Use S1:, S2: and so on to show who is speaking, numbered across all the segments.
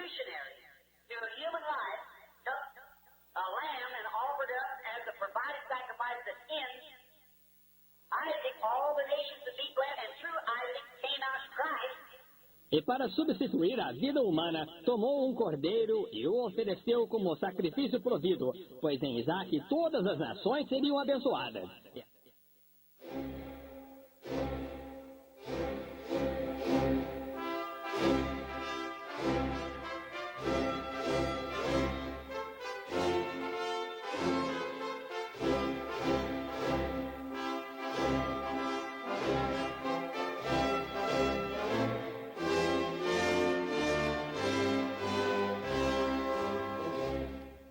S1: substitutionary to a human life, took a lamb and offered up as a provided sacrifice to sin. Isaac, all the nations would be blessed, and through Isaac came out Christ.
S2: E para substituir a vida humana, tomou um cordeiro e o ofereceu como sacrifício provido, pois em Isaque todas as nações seriam abençoadas.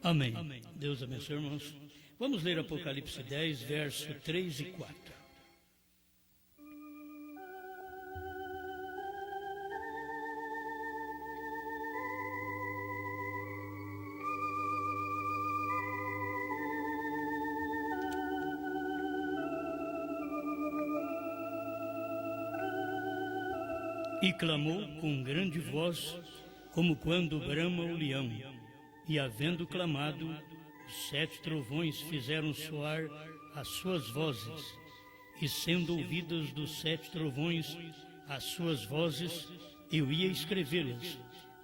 S3: Amém. Deus abençoe, irmãos. Vamos ler Apocalipse 10, verso 3 e 4. E clamou com grande voz, como quando brama o leão. E havendo clamado, os 7 trovões fizeram soar as suas vozes. E sendo ouvidas dos 7 trovões as suas vozes, eu ia escrevê-las.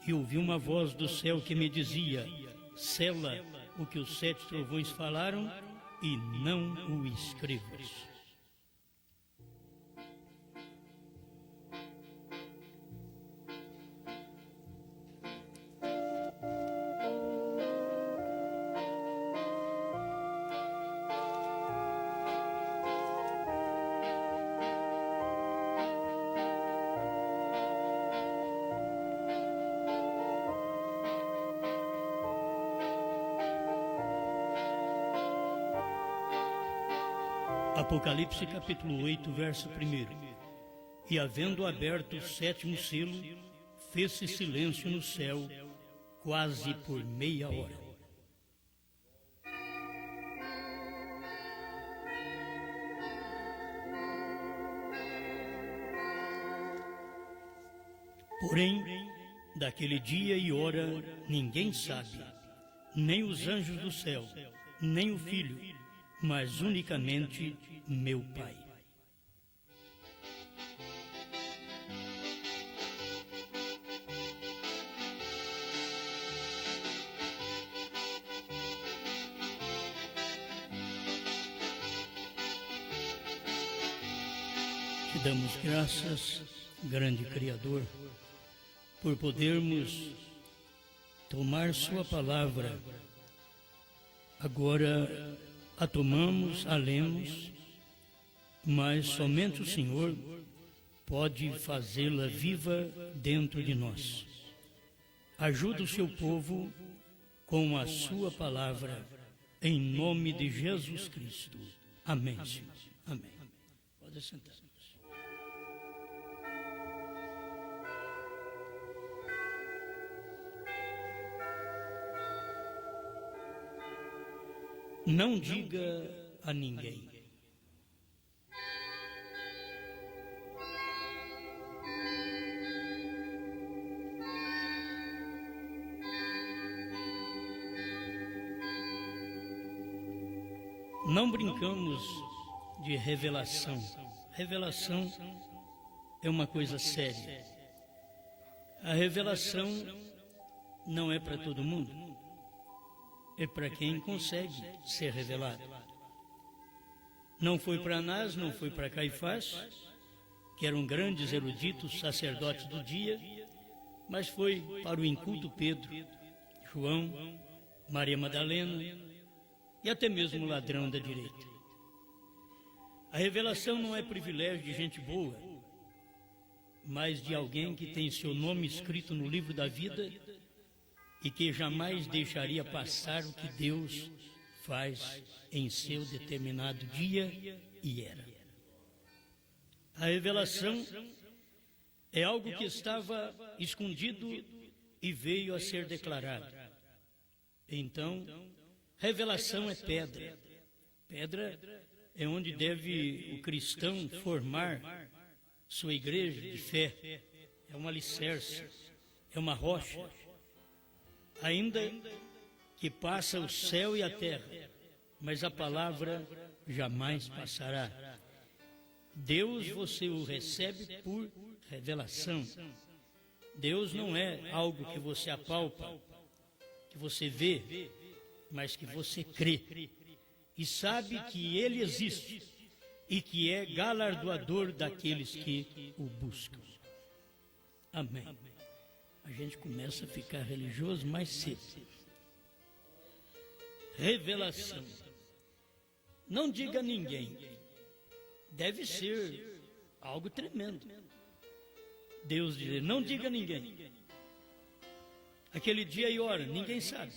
S3: E ouvi uma voz do céu que me dizia: sela o que os 7 trovões falaram e não o escrevas. Apocalipse capítulo 8, verso 1. E havendo aberto o 7º selo, fez-se silêncio no céu, quase por meia hora. Porém, daquele dia e hora ninguém sabe, nem os anjos do céu, nem o Filho, mas unicamente meu Pai. Te damos graças, grande Criador, por podermos tomar Sua palavra. Agora a tomamos, a lemos, mas somente o Senhor pode fazê-la viva dentro de nós. Ajuda o seu povo com a sua palavra, em nome de Jesus Cristo. Amém, Senhor. Amém. Pode sentar. Não diga a ninguém. Não brincamos de revelação. Revelação é uma coisa séria. A revelação não é para todo mundo. É para quem consegue ser revelado. Não foi para Anás, não foi para Caifás, que eram grandes eruditos sacerdotes do dia, mas foi para o inculto Pedro, João, Maria Madalena e até mesmo o ladrão da direita. A revelação não é privilégio de gente boa, mas de alguém que tem seu nome escrito no livro da vida e que jamais deixaria passar o que Deus faz em seu determinado dia e era. A revelação é algo que estava escondido e veio a ser declarado. Então, revelação é pedra. Pedra é onde deve o cristão formar sua igreja de fé. É um alicerce, é uma rocha. ainda que passa o céu e a terra, mas a palavra jamais passará. Deus você o recebe por revelação. Deus não é algo que você apalpa, que você vê, mas que você crê e sabe que Ele existe e que é galardoador daqueles que o buscam. Amém. A gente começa a ficar religioso mais cedo. Revelação. Não diga a ninguém. Deve ser algo tremendo. Deus diz, não diga a ninguém. Aquele dia e hora, ninguém sabe.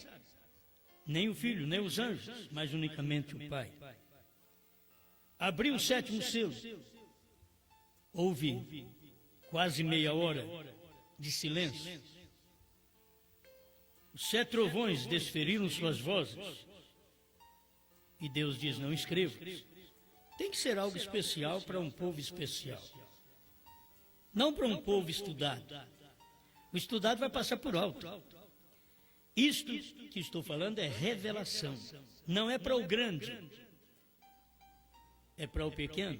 S3: Nem o Filho, nem os anjos, mas unicamente o Pai. Abriu o 7º selo. Houve quase meia hora de silêncio. Os 7 trovões desferiram suas vozes. E Deus diz, não escreva. Tem que ser algo especial para um povo especial. Não para um povo estudado. O estudado vai passar por alto. Isto que estou falando é revelação. Não é para o grande. É para o pequeno.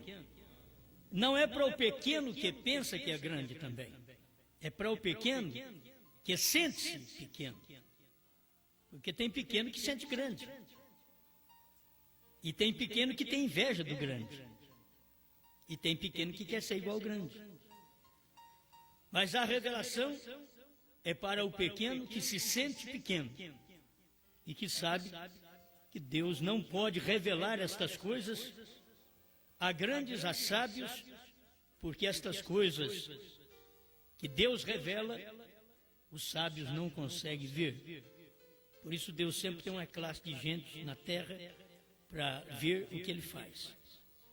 S3: Não é para o pequeno que pensa que é grande também. É para o pequeno que sente-se pequeno. Porque tem pequeno que sente grande. E tem pequeno que tem inveja do grande. E tem pequeno que quer ser igual ao grande. Mas a revelação é para o pequeno que se sente pequeno. E que sabe que Deus não pode revelar estas coisas a grandes, a sábios, porque estas coisas que Deus revela, os sábios não conseguem ver. Por isso Deus sempre tem uma classe de gente na terra para ver o que Ele faz.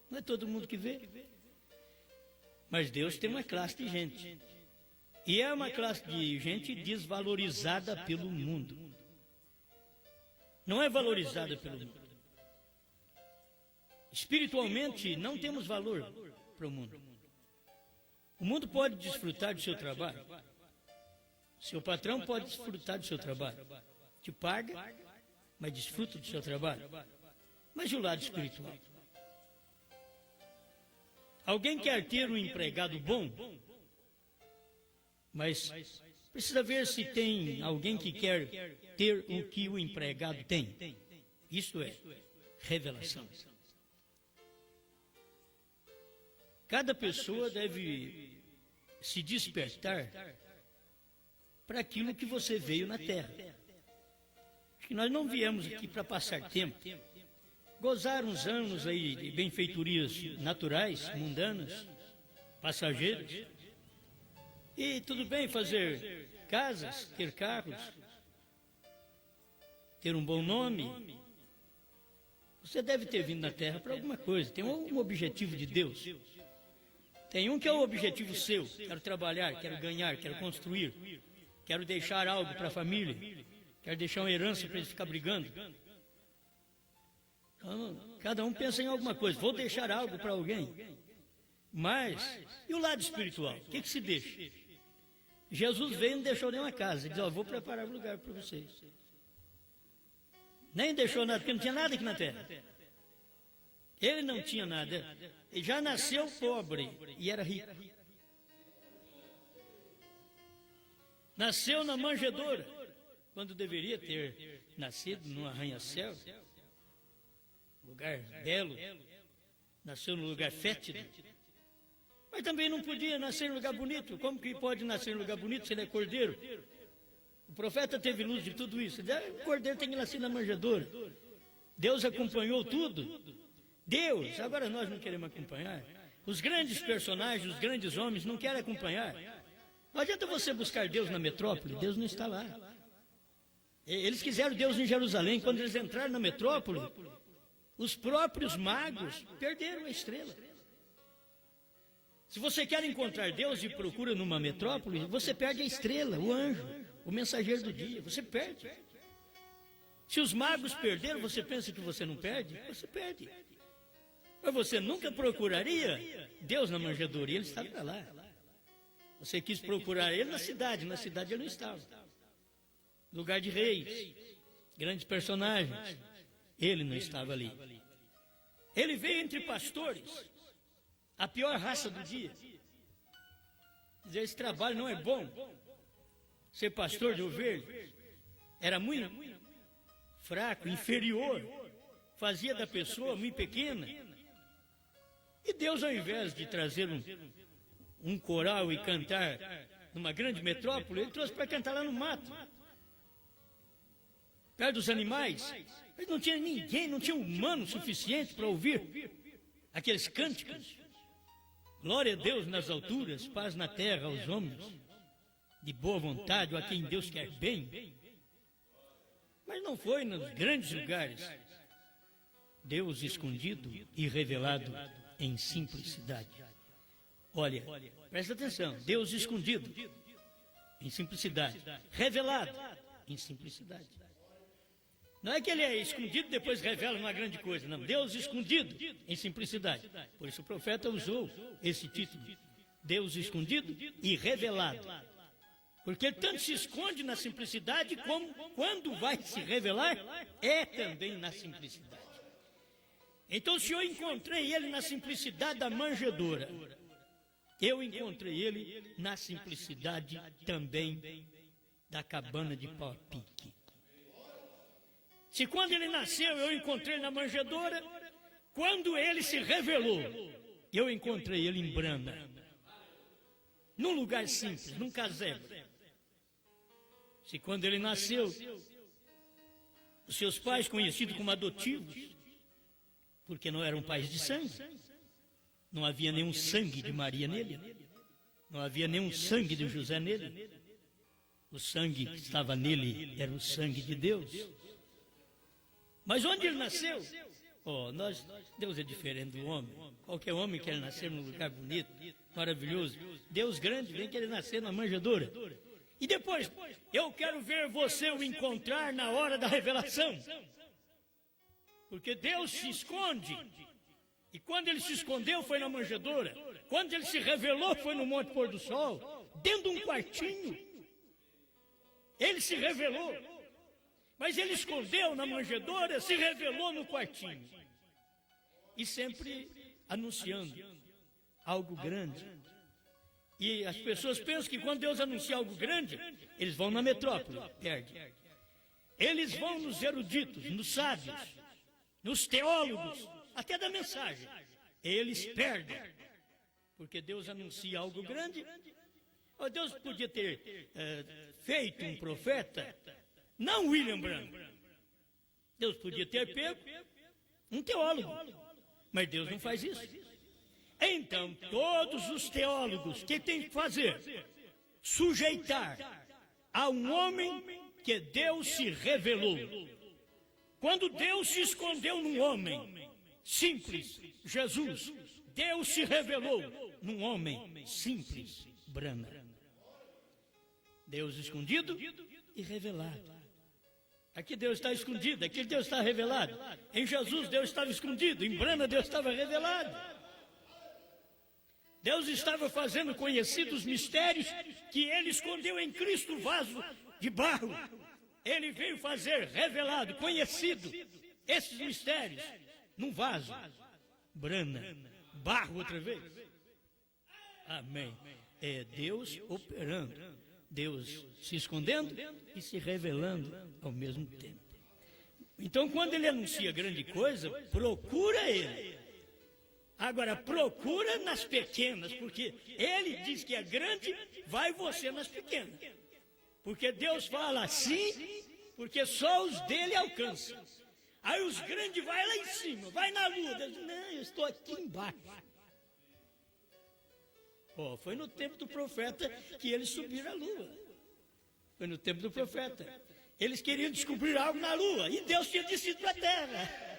S3: Não é todo mundo que vê, mas Deus tem uma classe de gente. E é uma classe de gente desvalorizada pelo mundo. Não é valorizada pelo mundo. Espiritualmente, não temos valor para o mundo. O mundo pode desfrutar do seu trabalho. Seu patrão pode desfrutar do seu trabalho. Te paga, mas desfruta do seu trabalho. Mas e o lado espiritual? Alguém quer ter um empregado bom, mas precisa ver se tem alguém que quer ter o que o empregado tem. Isso é revelação. Cada pessoa deve se despertar para aquilo que você veio na terra. Acho que nós não viemos aqui para passar tempo, gozar uns anos aí de benfeitorias naturais, mundanas, passageiras. E tudo bem fazer casas, ter carros, ter um bom nome. Você deve ter vindo na terra para alguma coisa, tem um objetivo de Deus. Tem um que é o objetivo seu, quero trabalhar, quero ganhar, quero construir, quero deixar algo para a família, quero deixar uma herança para eles ficar brigando. Então, cada um pensa em alguma coisa, vou deixar algo para alguém. Mas, e o lado espiritual? O que se deixa? Jesus veio e não deixou nenhuma casa, ele disse, vou preparar um lugar para vocês. Nem deixou nada, porque não tinha nada aqui na terra. Ele não tinha nada. Ele já nasceu pobre e era rico. Nasceu na manjedoura, quando deveria ter nascido num arranha-céu. Lugar belo. Nasceu num lugar fétido. Mas também não podia nascer em lugar bonito. Como que pode nascer em lugar bonito se ele é cordeiro? O profeta teve luz de tudo isso. O cordeiro tem que nascer na manjedoura. Deus acompanhou tudo. Deus, agora nós não queremos acompanhar. Os grandes personagens, os grandes homens não querem acompanhar. Não adianta você buscar Deus na metrópole, Deus não está lá. Eles quiseram Deus em Jerusalém, quando eles entraram na metrópole, os próprios magos perderam a estrela. Se você quer encontrar Deus e procura numa metrópole, você perde a estrela, o anjo, o mensageiro do dia, você perde. Se os magos perderam, você pensa que você não perde? Você perde. Mas você nunca procuraria Deus na manjedoura, e ele estava lá. Você quis procurar ele na cidade ele não estava. lugar de reis, grandes personagens. Ele não estava ali. Ele veio entre pastores, a pior raça do dia. Dizer, esse trabalho não é bom. Ser pastor de ovelha era muito fraco, inferior, fazia da pessoa muito pequena. E Deus, ao invés de trazer um coral e cantar numa grande metrópole, ele trouxe para cantar lá no mato, perto dos animais. Mas não tinha ninguém, não tinha humano suficiente para ouvir aqueles cânticos. Glória a Deus nas alturas, paz na terra aos homens de boa vontade, ou a quem Deus quer bem. Mas não foi nos grandes lugares. Deus escondido e revelado em simplicidade. Olha, presta atenção. Deus escondido em simplicidade. Revelado em simplicidade. Não é que ele é escondido e depois revela uma grande coisa. Não, Deus escondido em simplicidade. Por isso o profeta usou esse título. Deus escondido e revelado. Porque ele tanto se esconde na simplicidade, como quando vai se revelar, é também na simplicidade. Então, se eu encontrei ele na simplicidade da manjedoura, eu encontrei ele na simplicidade também da cabana de pau a pique. Se quando ele nasceu eu encontrei na manjedoura, quando ele se revelou, eu encontrei ele em Brana, num lugar simples, num casebre. Se quando ele nasceu, os seus pais, conhecidos como adotivos, porque não eram pais de sangue, não havia nenhum sangue de Maria nele, não havia nenhum sangue de José nele, o sangue que estava nele era o sangue de Deus. Mas onde ele nasceu? Deus é diferente do homem. Qualquer homem quer nascer num lugar bonito, maravilhoso. Deus grande vem querer nascer na manjedoura. E depois, eu quero ver você o encontrar na hora da revelação. Porque Deus se esconde. E quando ele se escondeu foi na manjedoura. Quando ele se revelou foi no Monte Pôr do Sol, dentro de um quartinho. Ele se revelou. Mas ele escondeu na manjedoura, se revelou no quartinho. E sempre anunciando algo grande. E as pessoas pensam que quando Deus anuncia algo grande, eles vão na metrópole, perde. Eles vão nos eruditos, nos sábios, nos teólogos, até da mensagem. Eles perdem. Porque Deus anuncia algo grande. Deus podia ter feito um profeta, não William Branham. Deus podia ter pego um teólogo, mas Deus não faz isso. Então, todos os teólogos que têm que fazer, sujeitar a um homem que Deus se revelou. Quando Deus se escondeu num homem simples, Jesus, Deus se revelou num homem simples, Brana. Deus escondido e revelado. Aqui Deus está escondido, aqui Deus está revelado. Em Jesus Deus estava escondido, em Brana Deus estava revelado. Deus estava fazendo conhecidos os mistérios que ele escondeu em Cristo, vaso de barro. Ele veio fazer revelado, conhecido, esses mistérios num vaso. Brana, barro outra vez. Amém. É Deus operando, Deus se escondendo e se revelando ao mesmo tempo. Então, quando ele anuncia grande coisa, procura ele. Agora, procura nas pequenas, porque ele diz que é grande, vai você nas pequenas. Porque Deus fala assim, porque só os dele alcançam. Aí os grandes vai lá em cima, vai na lua. Deus diz, não, eu estou aqui embaixo. Foi no tempo do profeta que eles subiram a lua. Foi no tempo do profeta. Eles queriam descobrir algo na lua, e Deus tinha descido para a terra.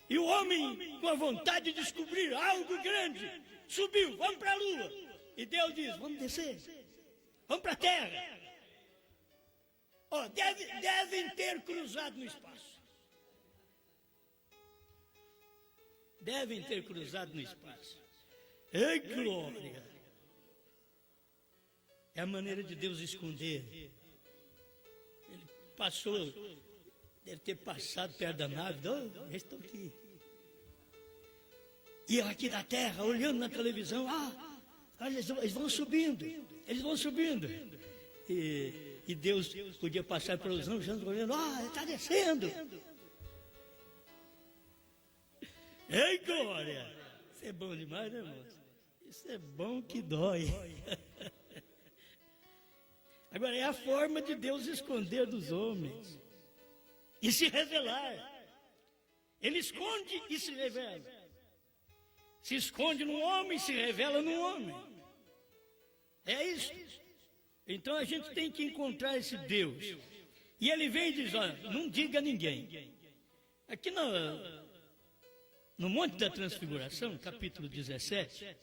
S3: E o homem, com a vontade de descobrir algo grande, subiu, vamos para a lua. E Deus diz, vamos descer, vamos para a terra. Devem ter cruzado no espaço. Devem ter cruzado no espaço. Ei, glória! É a maneira de Deus esconder. Ele passou, deve ter passado perto da nave, eles estão aqui. E eu aqui na terra, olhando na televisão, olha, eles vão subindo. E Deus podia passar pelos anjos olhando, está descendo. Ei, glória! Isso é bom demais, né, moço? Isso é bom que dói. Agora, é a forma de Deus esconder dos homens e se revelar. Ele esconde e se revela. Se esconde num homem, se revela num homem. É isso. Então a gente tem que encontrar esse Deus. E ele vem e diz, não diga a ninguém. Aqui no Monte da Transfiguração, capítulo 17,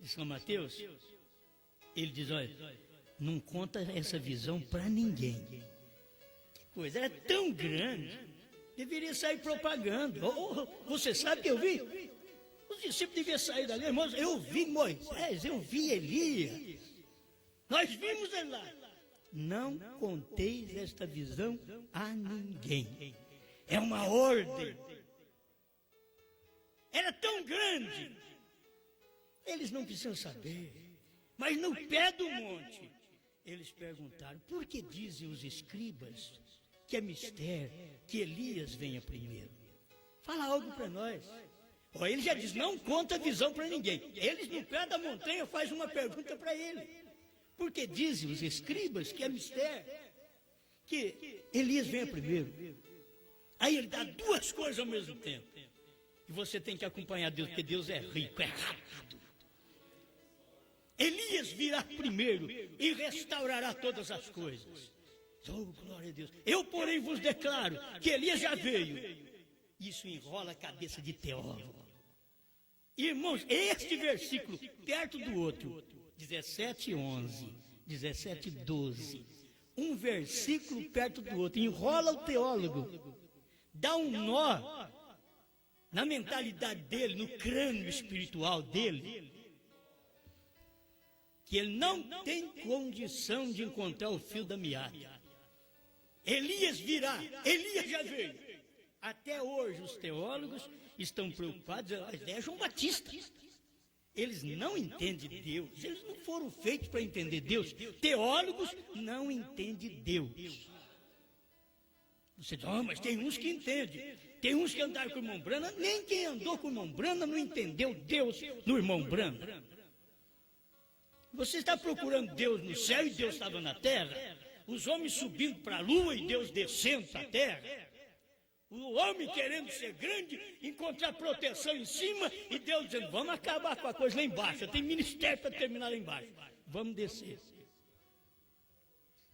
S3: de São Mateus, ele diz, não conta essa visão para ninguém. Que coisa, era tão grande, deveria sair propaganda. Você sabe que eu vi? Os discípulos deviam sair dali, irmãos, eu vi Moisés, eu vi Elias. Nós vimos ele lá. Não conteis esta visão a ninguém. É uma ordem. Era tão grande. Eles não precisam saber. Mas no pé do monte, eles perguntaram, por que dizem os escribas que é mistério, que Elias venha primeiro? Fala algo para nós. Ele já diz, não conta a visão para ninguém. Eles no pé da montanha fazem uma pergunta para ele. Porque dizem os escribas que é mistério, que Elias venha primeiro. Aí ele dá duas coisas ao mesmo tempo. E você tem que acompanhar Deus, porque Deus é rico, é rápido. Elias virá primeiro e restaurará todas as coisas. Oh, glória a Deus. Eu, porém, vos declaro que Elias já veio. Isso enrola a cabeça de teólogo. Irmãos, este versículo, perto do outro, 17:11, 17:12, um versículo perto do outro, enrola o teólogo, dá um nó na mentalidade dele, no crânio espiritual dele, que ele não tem condição de encontrar o fio da meada. Elias virá, Elias já veio. Até hoje os teólogos estão preocupados, é João Batista. Eles não entendem Deus, eles não foram feitos para entender Deus. Teólogos não entendem Deus. Você diz, mas tem uns que entendem. Tem uns que andaram com o irmão Branham, nem quem andou com o irmão Branham não entendeu Deus no irmão Branham. Você está procurando Deus no céu e Deus estava na terra. Os homens subindo para a lua e Deus descendo para a terra. O homem querendo ser grande, encontrar proteção em cima e Deus dizendo, vamos acabar com a coisa lá embaixo. Tem ministério para terminar lá embaixo. Vamos descer.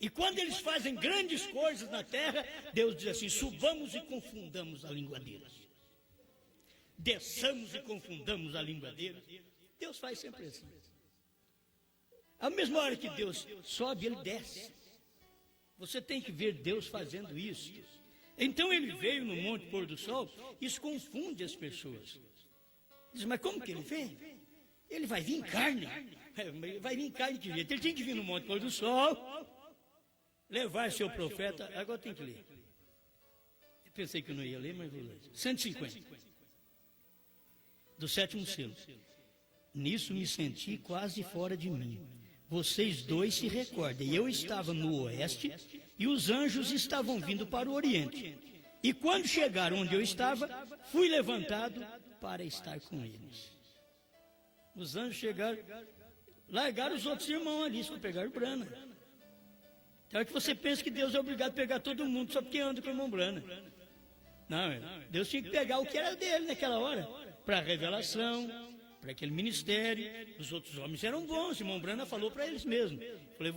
S3: E quando eles fazem grandes coisas na terra, Deus diz assim, subamos e confundamos a língua deles. Desçamos e confundamos a língua deles. Deus faz sempre assim. A mesma hora que Deus sobe, ele desce. Você tem que ver Deus fazendo isso. Então ele veio no Monte Pôr do Sol, isso confunde as pessoas. Diz, mas como que ele vem? Ele vai vir em carne. Vai vir em carne que jeito? Ele tinha que vir no Monte Pôr do Sol, levar seu profeta. Agora tem que ler. Eu pensei que eu não ia ler, mas vou ler. 150. Do 7º selo. Nisso me senti quase fora de mim. Vocês dois se recordem, eu estava no oeste e os anjos estavam vindo para o oriente. E quando chegaram onde eu estava, fui levantado para estar com eles. Os anjos chegaram, largaram os outros irmãos ali, só pegaram o Branham. Então é que você pensa que Deus é obrigado a pegar todo mundo só porque anda com o irmão Branham. Não, Deus tinha que pegar o que era dele naquela hora, para a revelação, para aquele ministério. Os outros homens eram bons, irmão Branham falou para eles mesmos. Falei,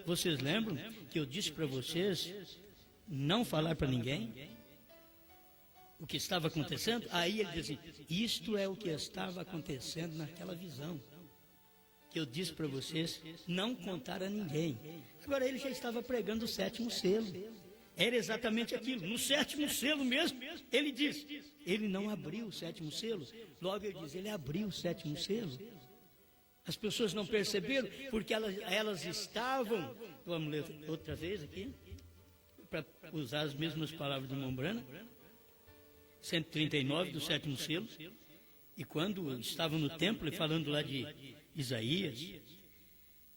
S3: vocês lembram que eu disse para vocês não falar para ninguém o que estava acontecendo? Aí ele diz assim, isto é o que estava acontecendo naquela visão, que eu disse para vocês não contar a ninguém. Agora ele já estava pregando o 7º selo. Era exatamente aquilo. No 7º selo mesmo, ele diz, ele não abriu o 7º selo. Logo ele diz, ele abriu o 7º selo. As pessoas não perceberam porque elas estavam, vamos ler outra vez aqui, para usar as mesmas palavras do Mombrana, 139 do sétimo selo, e quando estavam no templo, falando lá de Isaías,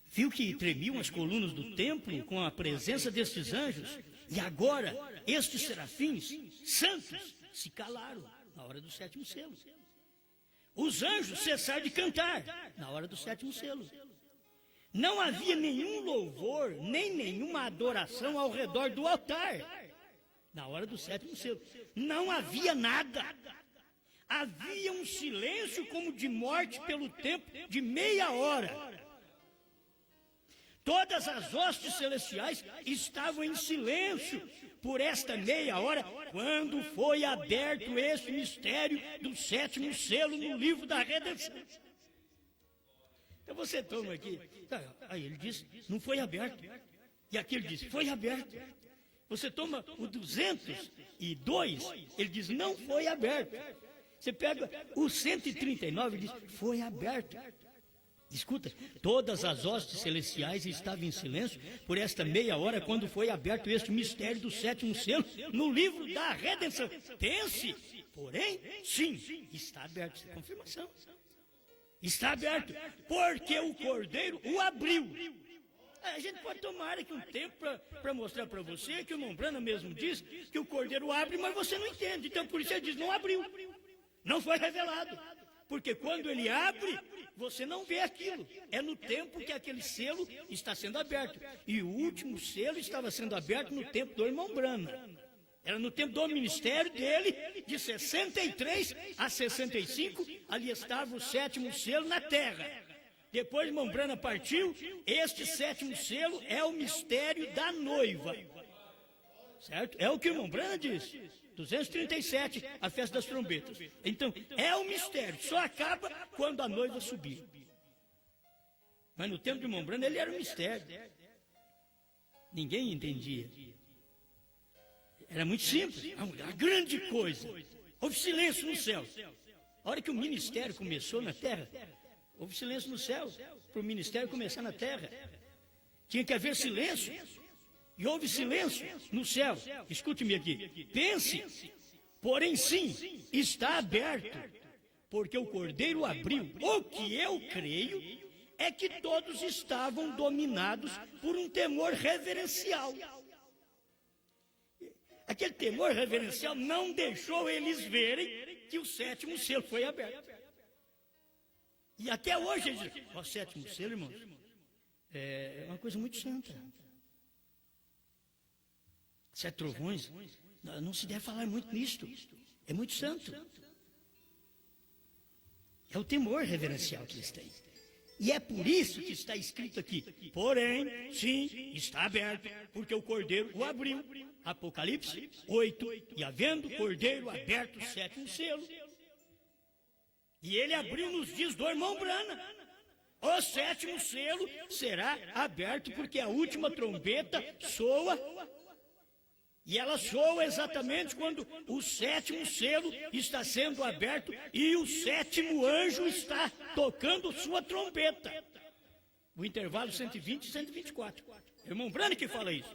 S3: viu que tremiam as colunas do templo com a presença destes anjos, e agora estes serafins santos se calaram na hora do sétimo selo. Os anjos cessaram de cantar na hora do sétimo selo. Não havia nenhum louvor, nem nenhuma adoração ao redor do altar na hora do sétimo selo. Não havia nada. Havia um silêncio como de morte pelo tempo de meia hora. Todas as hostes celestiais estavam em silêncio por esta meia hora, quando foi aberto esse mistério do sétimo selo no livro da redenção. Então você toma aqui, aí ele diz, não foi aberto. E aqui ele diz, foi aberto. Você toma o 202, ele diz, não foi aberto. Você pega o 139 e diz, foi aberto. Escuta, todas as hostes celestiais estavam em silêncio por esta meia hora quando foi aberto este mistério do sétimo selo no livro da redenção. Pense, porém, sim, está aberto. Essa é a confirmação. Está aberto, porque o Cordeiro o abriu. A gente pode tomar aqui um tempo para mostrar para você que o Mombrana mesmo diz que o Cordeiro abre, mas você não entende. Então por isso ele diz, não abriu. Não foi revelado. Porque quando ele abre, você não vê aquilo. É no tempo que aquele selo está sendo aberto. E o último selo estava sendo aberto no tempo do irmão Brana. Era no tempo do ministério dele, de 63 a 65, ali estava o sétimo selo na terra. Depois irmão Brana partiu, este sétimo selo é o mistério da noiva. Certo? É o que o irmão Brana disse. 237, a festa das trombetas. Então, é um mistério, só acaba quando a noiva subir. Mas no tempo de irmão Brana, ele era um mistério. Ninguém entendia. Era muito simples, uma grande coisa. Houve silêncio no céu. A hora que o ministério começou na terra, houve silêncio no céu, para o ministério começar na terra. Tinha que haver silêncio. E houve silêncio no céu. Escute-me aqui. Pense, porém sim, está aberto, porque o Cordeiro abriu. O que eu creio é que todos estavam dominados por um temor reverencial. Aquele temor reverencial não deixou eles verem que o sétimo selo foi aberto. E até hoje eles dizem, o sétimo selo, irmãos, é uma coisa muito santa. 7 trovões, não se deve falar muito nisto, é muito santo. É o temor reverencial que eles têm. E é por isso que está escrito aqui, porém, sim, está aberto, porque o Cordeiro o abriu. Apocalipse 8, e havendo o Cordeiro aberto o sétimo selo. E ele abriu nos dias do irmão Brana. O sétimo selo será aberto, porque a última trombeta soa. E ela soa exatamente quando o sétimo selo está sendo aberto e o sétimo anjo está tocando sua trombeta. O intervalo 120 e 124. Irmão Brana que fala isso.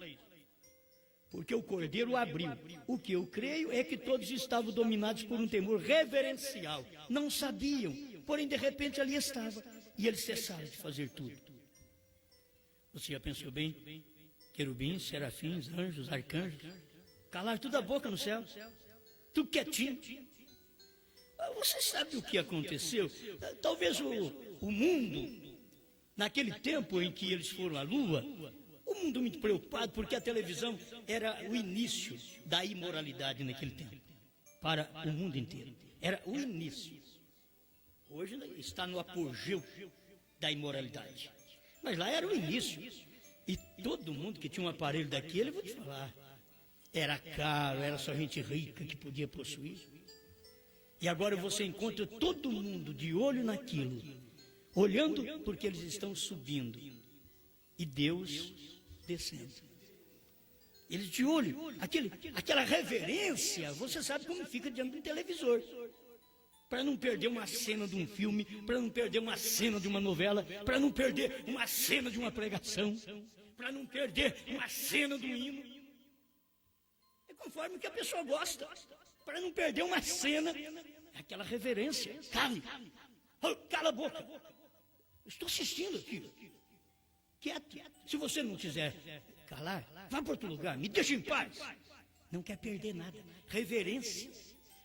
S3: Porque o Cordeiro abriu. O que eu creio é que todos estavam dominados por um temor reverencial. Não sabiam, porém de repente ali estava. E eles cessaram de fazer tudo. Você já pensou bem? Querubins, serafins, anjos, arcanjos, calaram tudo a boca no céu, tudo quietinho. Você sabe o que aconteceu? Talvez o mundo, naquele tempo em que eles foram à lua, o mundo muito preocupado, porque a televisão era o início da imoralidade naquele tempo, para o mundo inteiro. Era o início. Hoje está no apogeu da imoralidade. Mas lá era o início. E todo mundo que tinha um aparelho daquele, eu vou te falar, era caro, era só gente rica que podia possuir. E agora você encontra todo mundo de olho naquilo, olhando porque eles estão subindo. E Deus descendo. Eles de olho, aquela reverência, você sabe como fica diante do televisor. para não perder uma cena de um filme, para não perder uma cena de uma novela, para não perder uma cena de uma pregação, para não perder uma cena de um hino. É conforme o que a pessoa gosta, para não perder uma cena, é aquela reverência. Cale, cala a boca. Estou assistindo aqui. Quieto. Se você não quiser calar, vá para outro lugar, me deixe em paz. Não quer perder nada. Reverência.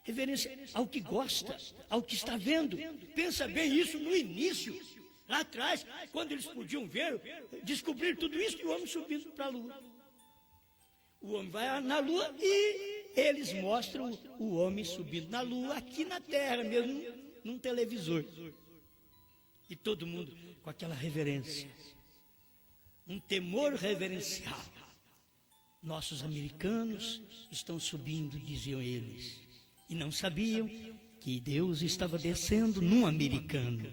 S3: Reverência ao que gosta, ao que está vendo. Pensa bem isso no início. Lá atrás, quando eles podiam ver, descobrir tudo isso, e o homem subindo para a lua. O homem vai na lua e eles mostram o homem subindo na lua, aqui na terra mesmo, num televisor. E todo mundo com aquela reverência. Um temor reverencial. Nossos americanos estão subindo, diziam eles. E não sabiam que Deus estava descendo num americano.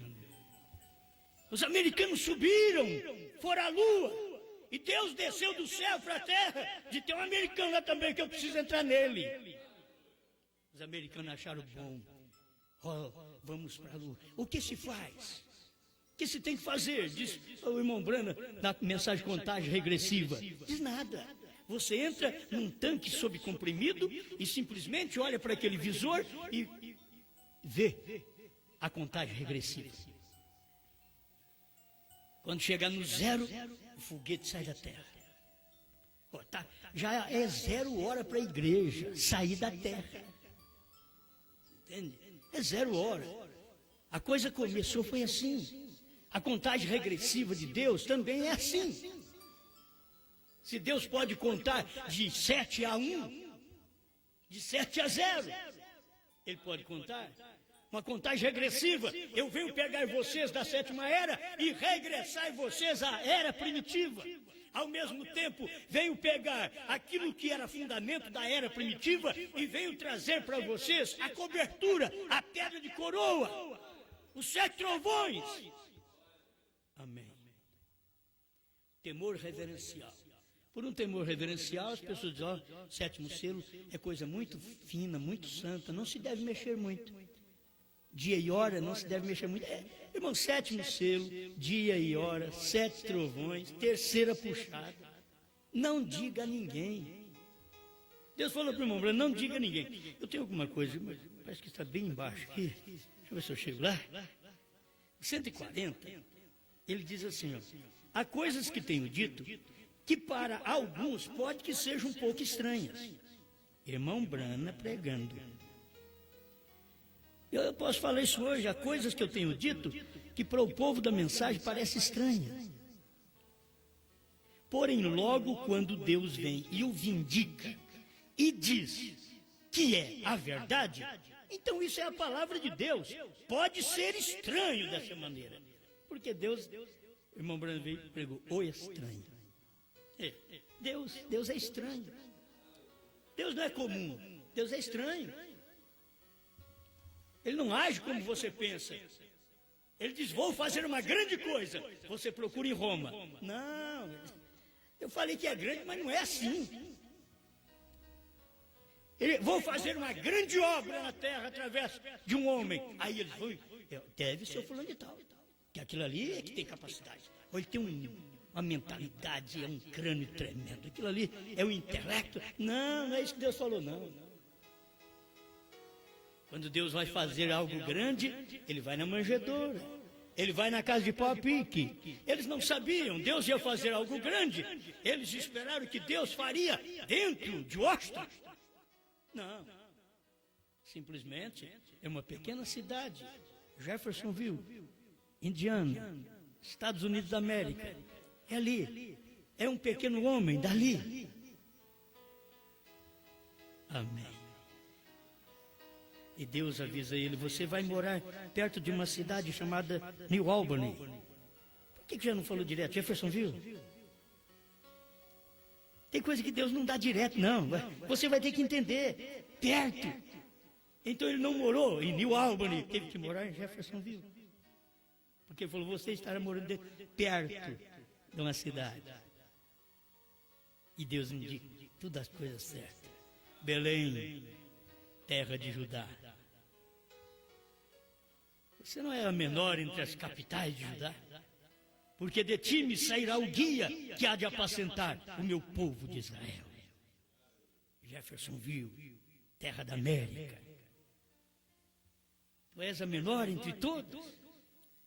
S3: Os americanos subiram, foram à lua, e Deus desceu do céu para a terra, de ter um americano lá também, que eu preciso entrar nele. Os americanos acharam bom. Vamos para a lua. O que se faz? O que se tem que fazer? Diz o irmão Brana na mensagem contagem regressiva. Diz nada. Você entra num tanque sob comprimido e simplesmente olha para aquele visor e vê a contagem regressiva. Quando chegar no zero, o foguete sai da terra. Já é 0 hora para a igreja sair da terra. Entende? É 0 hora. A coisa começou, foi assim. A contagem regressiva de Deus também é assim. Se Deus pode contar de 7 a 1, de 7 a 0, Ele pode contar. Uma contagem regressiva. Eu venho pegar vocês da 7ª era e regressar vocês à era primitiva. Ao mesmo tempo, venho pegar aquilo que era fundamento da era primitiva e venho trazer para vocês a cobertura, a pedra de coroa, os 7 trovões. Amém. Temor reverencial. Por um temor reverencial, as pessoas dizem, 7º selo é coisa muito fina, muito santa, não se deve mexer muito. Dia e hora não se deve mexer muito. Irmão, 7º selo, dia e hora, 7 trovões, 3ª puxada. Não diga a ninguém. Deus falou para o irmão, não diga a ninguém. Eu tenho alguma coisa, mas parece que está bem embaixo aqui. Deixa eu ver se eu chego lá. 140, ele diz assim, há coisas que tenho dito que para alguns pode que sejam um pouco estranhas. Irmão Brana pregando. Eu posso falar isso hoje, há coisas que eu tenho dito que para o povo da mensagem parece estranha. Porém, logo quando Deus vem e o vindica e diz que é a verdade, então isso é a palavra de Deus. Pode ser estranho dessa maneira. Porque Deus, o irmão Brana veio e pregou, o estranho. Deus é estranho. Deus não é comum, Deus é estranho. Ele não age como você pensa. Ele diz, vou fazer uma grande coisa. Você procura em Roma. Não, eu falei que é grande, mas não é assim. Vou fazer uma grande obra na terra através de um homem. Aí eles vão, deve ser o fulano de tal. Que aquilo ali é que tem capacidade. Ou ele tem uma mentalidade, é um crânio tremendo. Aquilo ali é um intelecto. Não, não é isso que Deus falou, não. Quando Deus vai fazer algo grande, Ele vai na manjedoura. Ele vai na casa de pau a pique. Eles não sabiam, Deus ia fazer algo grande. Eles esperaram que Deus faria dentro de Washington. Não. Simplesmente é uma pequena cidade, Jeffersonville, Indiana, Estados Unidos da América. É ali. É um pequeno homem dali. Amém. E Deus avisa ele, você vai morar perto de uma cidade chamada New Albany. Por que já não falou direto? Jeffersonville? Tem coisa que Deus não dá direto, não. Você vai ter que entender. Perto. Então ele não morou em New Albany, teve que morar em Jeffersonville. Porque ele falou, você estará morando perto de uma cidade. E Deus indica todas as coisas certas. Belém, terra de Judá. você não é a menor entre as capitais de Judá, porque de ti me sairá o guia que há de apacentar o meu povo de Israel. Jeffersonville, terra da América. Tu és a menor entre todos,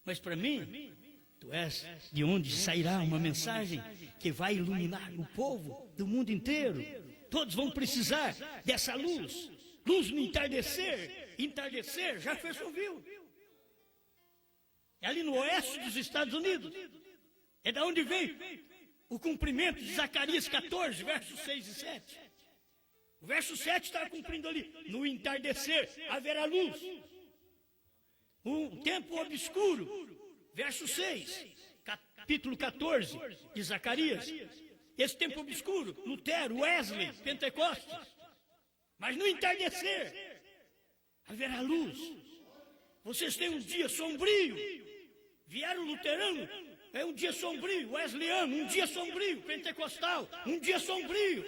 S3: mas para mim, tu és de onde sairá uma mensagem que vai iluminar o povo do mundo inteiro. Todos vão precisar dessa luz, luz no entardecer, Jeffersonville. É ali no oeste dos Estados Unidos. É da onde vem o cumprimento de Zacarias 14, versos 6 e 7. O verso 7 está cumprindo ali. No entardecer haverá luz. Um tempo obscuro, verso 6, capítulo 14 de Zacarias. Esse tempo obscuro, Lutero, Wesley, Pentecostes. Mas no entardecer haverá luz. Vocês têm um dia sombrio. Vieram luterano, é um dia sombrio. Wesleyano, um dia sombrio. Pentecostal, um dia sombrio.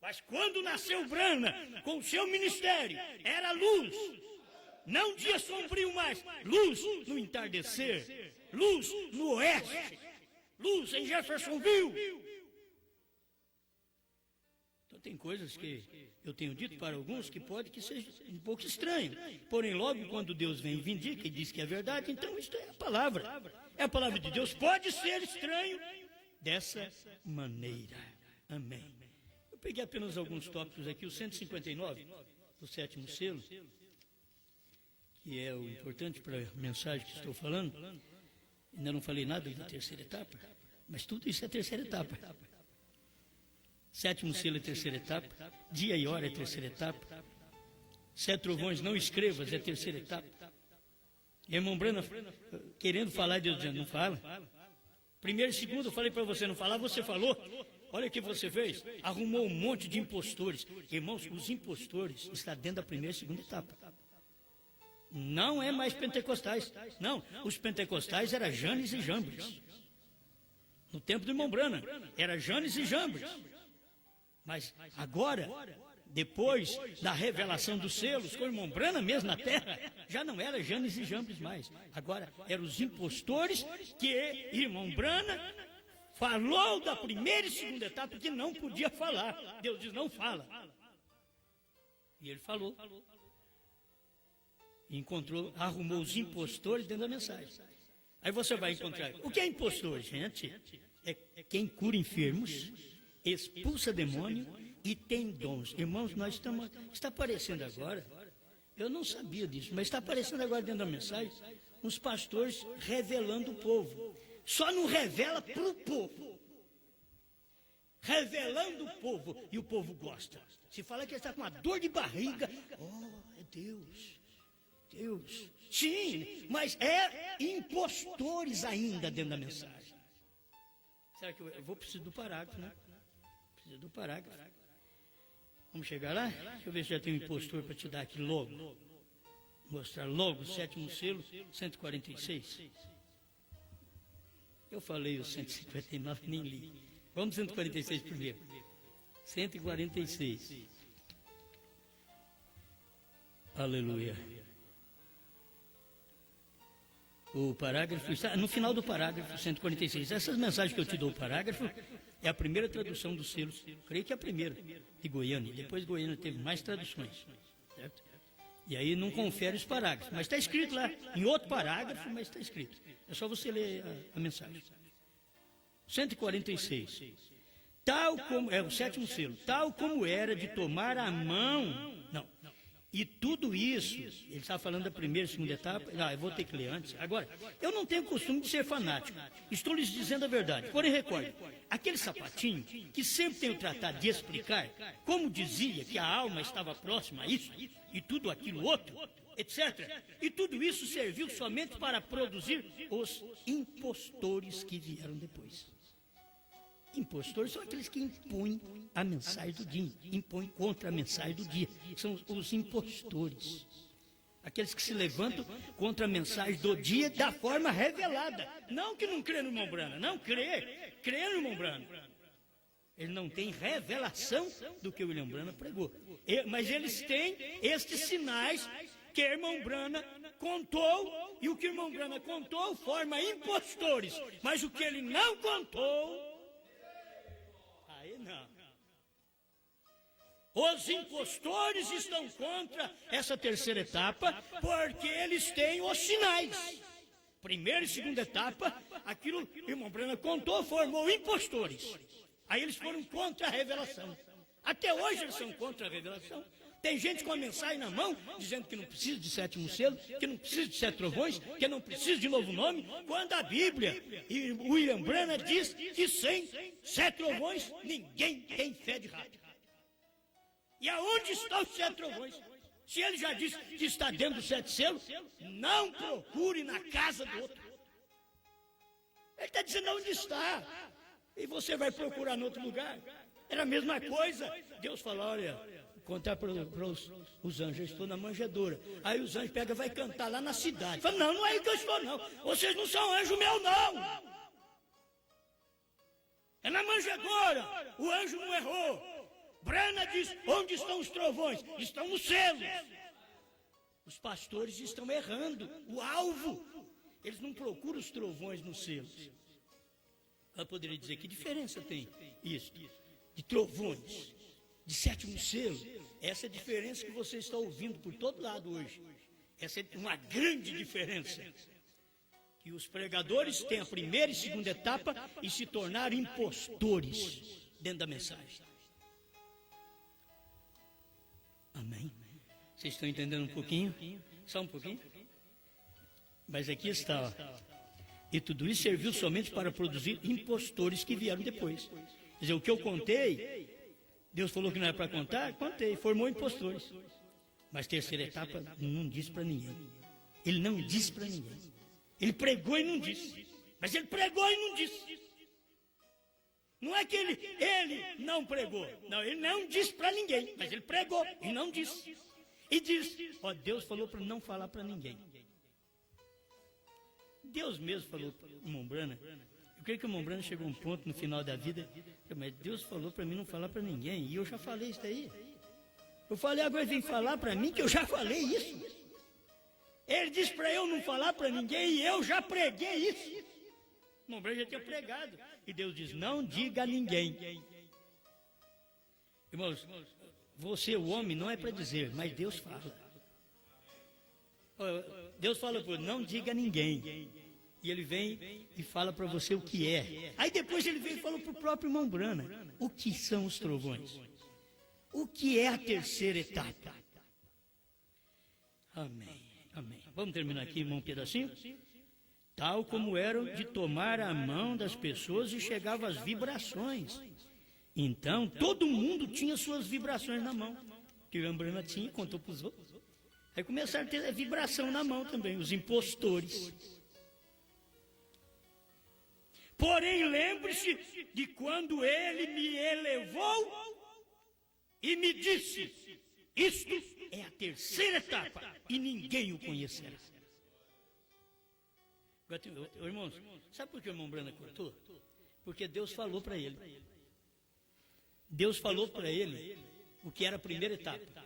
S3: Mas quando nasceu Branham com o seu ministério, era luz. Não dia sombrio mais, luz no entardecer, luz no oeste, luz em Jeffersonville. Então tem coisas que eu tenho dito para alguns que pode que seja um pouco estranho. Porém, logo quando Deus vem e vindica e diz que é verdade, então isto é a palavra. É a palavra de Deus. Pode ser estranho dessa maneira. Amém. Eu peguei apenas alguns tópicos aqui, o 159, do sétimo selo, que é o importante para a mensagem que estou falando. Ainda não falei nada da terceira etapa, mas tudo isso é a terceira etapa. Sétimo selo é a terceira etapa, dia e hora é a terceira etapa, 7 trovões não escrevas é a terceira etapa. E irmão Branham querendo falar, Deus dizendo, não fala. Primeiro e segundo eu falei para você não falar, você falou. Olha o que você fez, arrumou um monte de impostores. Irmãos, os impostores estão dentro da primeira e segunda etapa. Não é mais pentecostais. Não, os pentecostais eram Janes e Jambres. No tempo do irmão Branham, era Janes e Jambres. Mas agora, depois da revelação dos selos, com o irmão Branham mesmo na terra, já não era Janes e Jambres mais. Agora eram os impostores que irmão Branham falou da primeira e segunda etapa que não podia falar. Deus diz, não fala. E ele falou. Encontrou, arrumou os impostores dentro da mensagem. Aí você vai encontrar. O que é impostor, gente? É quem cura enfermos, expulsa demônio e tem dons. Irmãos, nós estamos. Está aparecendo agora. Eu não sabia disso, mas está aparecendo agora dentro da mensagem uns pastores revelando o povo. Só não revela para o povo. Revelando o povo. E o povo gosta. Se fala que ele está com uma dor de barriga. Oh, é Deus. Deus. Sim, mas é impostores ainda dentro da mensagem. Será que eu vou precisar do parágrafo, né? Preciso do parágrafo. Vamos chegar lá? Deixa eu ver se já tem um impostor para te dar aqui logo. Mostrar logo o sétimo selo, 146. Eu falei o 159 nem li. Vamos 146 primeiro. 146. Aleluia. O parágrafo está no final do parágrafo 146. Essas mensagens que eu te dou, o parágrafo, é a primeira tradução dos selos. Creio que é a primeira de Goiânia. Depois Goiânia teve mais traduções. Certo? E aí não confere os parágrafos. Mas está escrito lá, em outro parágrafo, mas está escrito. É só você ler a mensagem. 146. Tal como, é o sétimo selo. Tal como era de tomar a mão. Não. E tudo isso, ele está falando da primeira e segunda etapa. Eu vou ter que ler antes. Agora, eu não tenho costume de ser fanático. Estou lhes dizendo a verdade. Porém, recorde, aquele sapatinho que sempre tenho tratado de explicar, como dizia que a alma estava próxima a isso, e tudo aquilo outro, etc. E tudo isso serviu somente para produzir os impostores que vieram depois. Impostores são aqueles que impõem a mensagem do dia, impõem contra a mensagem do dia. São os impostores. Aqueles que se levantam contra a mensagem do dia da forma revelada. Não que não crê no irmão Branham, não crê no irmão Branham. Ele não tem revelação do que o William Branham pregou. Mas eles têm estes sinais que o irmão Branham contou, e o que o irmão Brana contou forma impostores. Mas o que ele não contou, aí não. Os impostores estão contra essa terceira etapa, porque eles têm os sinais. Primeira e segunda etapa, aquilo que o irmão Brana contou, formou impostores. Aí eles foram contra a revelação. Até hoje eles são contra a revelação. Tem gente com a mensagem na mão, dizendo que não precisa de sétimo selo, que não precisa de 7 trovões, que não precisa de novo nome, quando a Bíblia e o William Branham diz que sem 7 trovões ninguém tem fé de rato. E aonde estão os 7 trovões? Se ele já disse que está dentro dos 7 selos, não procure na casa do outro. Ele está dizendo onde está. E você vai procurar em outro lugar. Era a mesma coisa. Deus fala, olha, contar para os anjos, eu estou na manjedoura. Aí os anjos pegam e vai cantar lá na cidade. Fala, não, não é aí que eu estou não. Vocês não são anjo meu não. É na manjedoura. O anjo não errou. Brana diz, onde estão os trovões? Estão nos selos. Os pastores estão errando o alvo. Eles não procuram os trovões nos selos. Eu poderia dizer, que diferença tem isso? De trovões, de sétimo selo. Essa é a diferença que você está ouvindo por todo lado hoje. Essa é uma grande diferença. Que os pregadores têm a primeira e segunda etapa e se tornaram impostores dentro da mensagem. Amém? Vocês estão entendendo um pouquinho? Só um pouquinho? Mas aqui está, ó. E tudo isso serviu somente para produzir impostores que vieram depois. Quer dizer, o que eu contei, Deus falou que não era para contar, contei, formou impostores. Mas terceira etapa, não disse para ninguém. Ele não disse para ninguém. Ele pregou e não disse. Mas ele pregou e não disse. Não é que ele não pregou. Não, ele não disse para ninguém. Mas ele pregou e não disse. E disse, ó, Deus falou para não falar para ninguém. Deus mesmo falou para o irmão Brana. Eu creio que o irmão Brana chegou a um ponto no final da vida, mas Deus falou para mim não falar para ninguém. E eu já falei isso aí. Eu falei, agora vem falar para mim que eu já falei isso. Ele disse para eu não falar para ninguém e eu já preguei isso. O irmão Brana já tinha pregado. E Deus diz, não diga a ninguém. Irmãos, você, o homem, não é para dizer, mas Deus fala. Deus fala por não diga a ninguém. E ele vem e fala para você o que é. Aí depois ele vem e fala para o próprio irmão Brana. O que são os trovões? O que é a terceira etapa? Amém, amém. Vamos terminar aqui, irmão, um pedacinho? Tal como eram de tomar a mão das pessoas e chegavam as vibrações. Então, todo mundo tinha suas vibrações na mão. Que o irmão Brana tinha, contou para os outros. Aí começaram a ter a vibração na mão também, os impostores. Porém, lembre-se de quando ele me elevou e me disse, isto é a terceira etapa e ninguém o conhecerá. Irmãos, sabe por que o irmão Brana cortou? Porque Deus falou para ele. Deus falou para ele o que era a primeira etapa.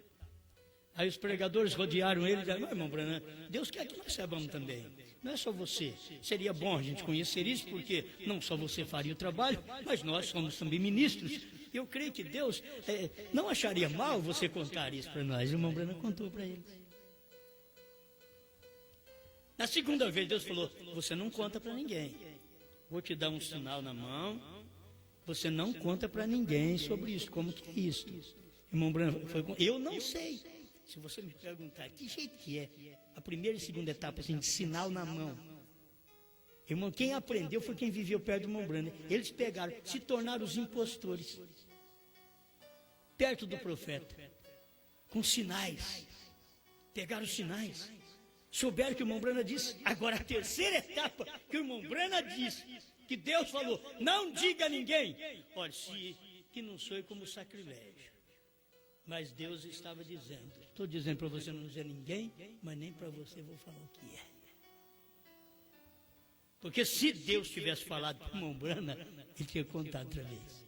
S3: Aí os pregadores rodearam ele e disseram, não, irmão Brana, Deus quer que nós saibamos também. Não é só você. Seria bom a gente conhecer isso, porque não só você faria o trabalho, mas nós somos também ministros. Eu creio que Deus não acharia mal você contar isso para nós. O irmão Brana contou para ele. Na segunda vez, Deus falou, você não conta para ninguém. Vou te dar um sinal na mão. Você não conta para ninguém sobre isso. Como que é isso? Irmão Brana foi com... Eu não sei. Se você me perguntar, que jeito que é? A primeira e segunda etapa, assim, de sinal na mão. Irmão, quem aprendeu foi quem viveu perto do irmão Brana. Eles pegaram, se tornaram os impostores. Perto do profeta. Com sinais. Pegaram os sinais. Souberam que o irmão Brana disse. Agora a terceira etapa que o irmão Brana disse, que Deus falou, não diga a ninguém. Olha, se que não sou como sacrilégio. Mas Deus estava dizendo, estou dizendo para você não dizer a ninguém, mas nem para você vou falar o que é. Porque se Deus tivesse falado para o irmão Brana, ele tinha contado outra vez.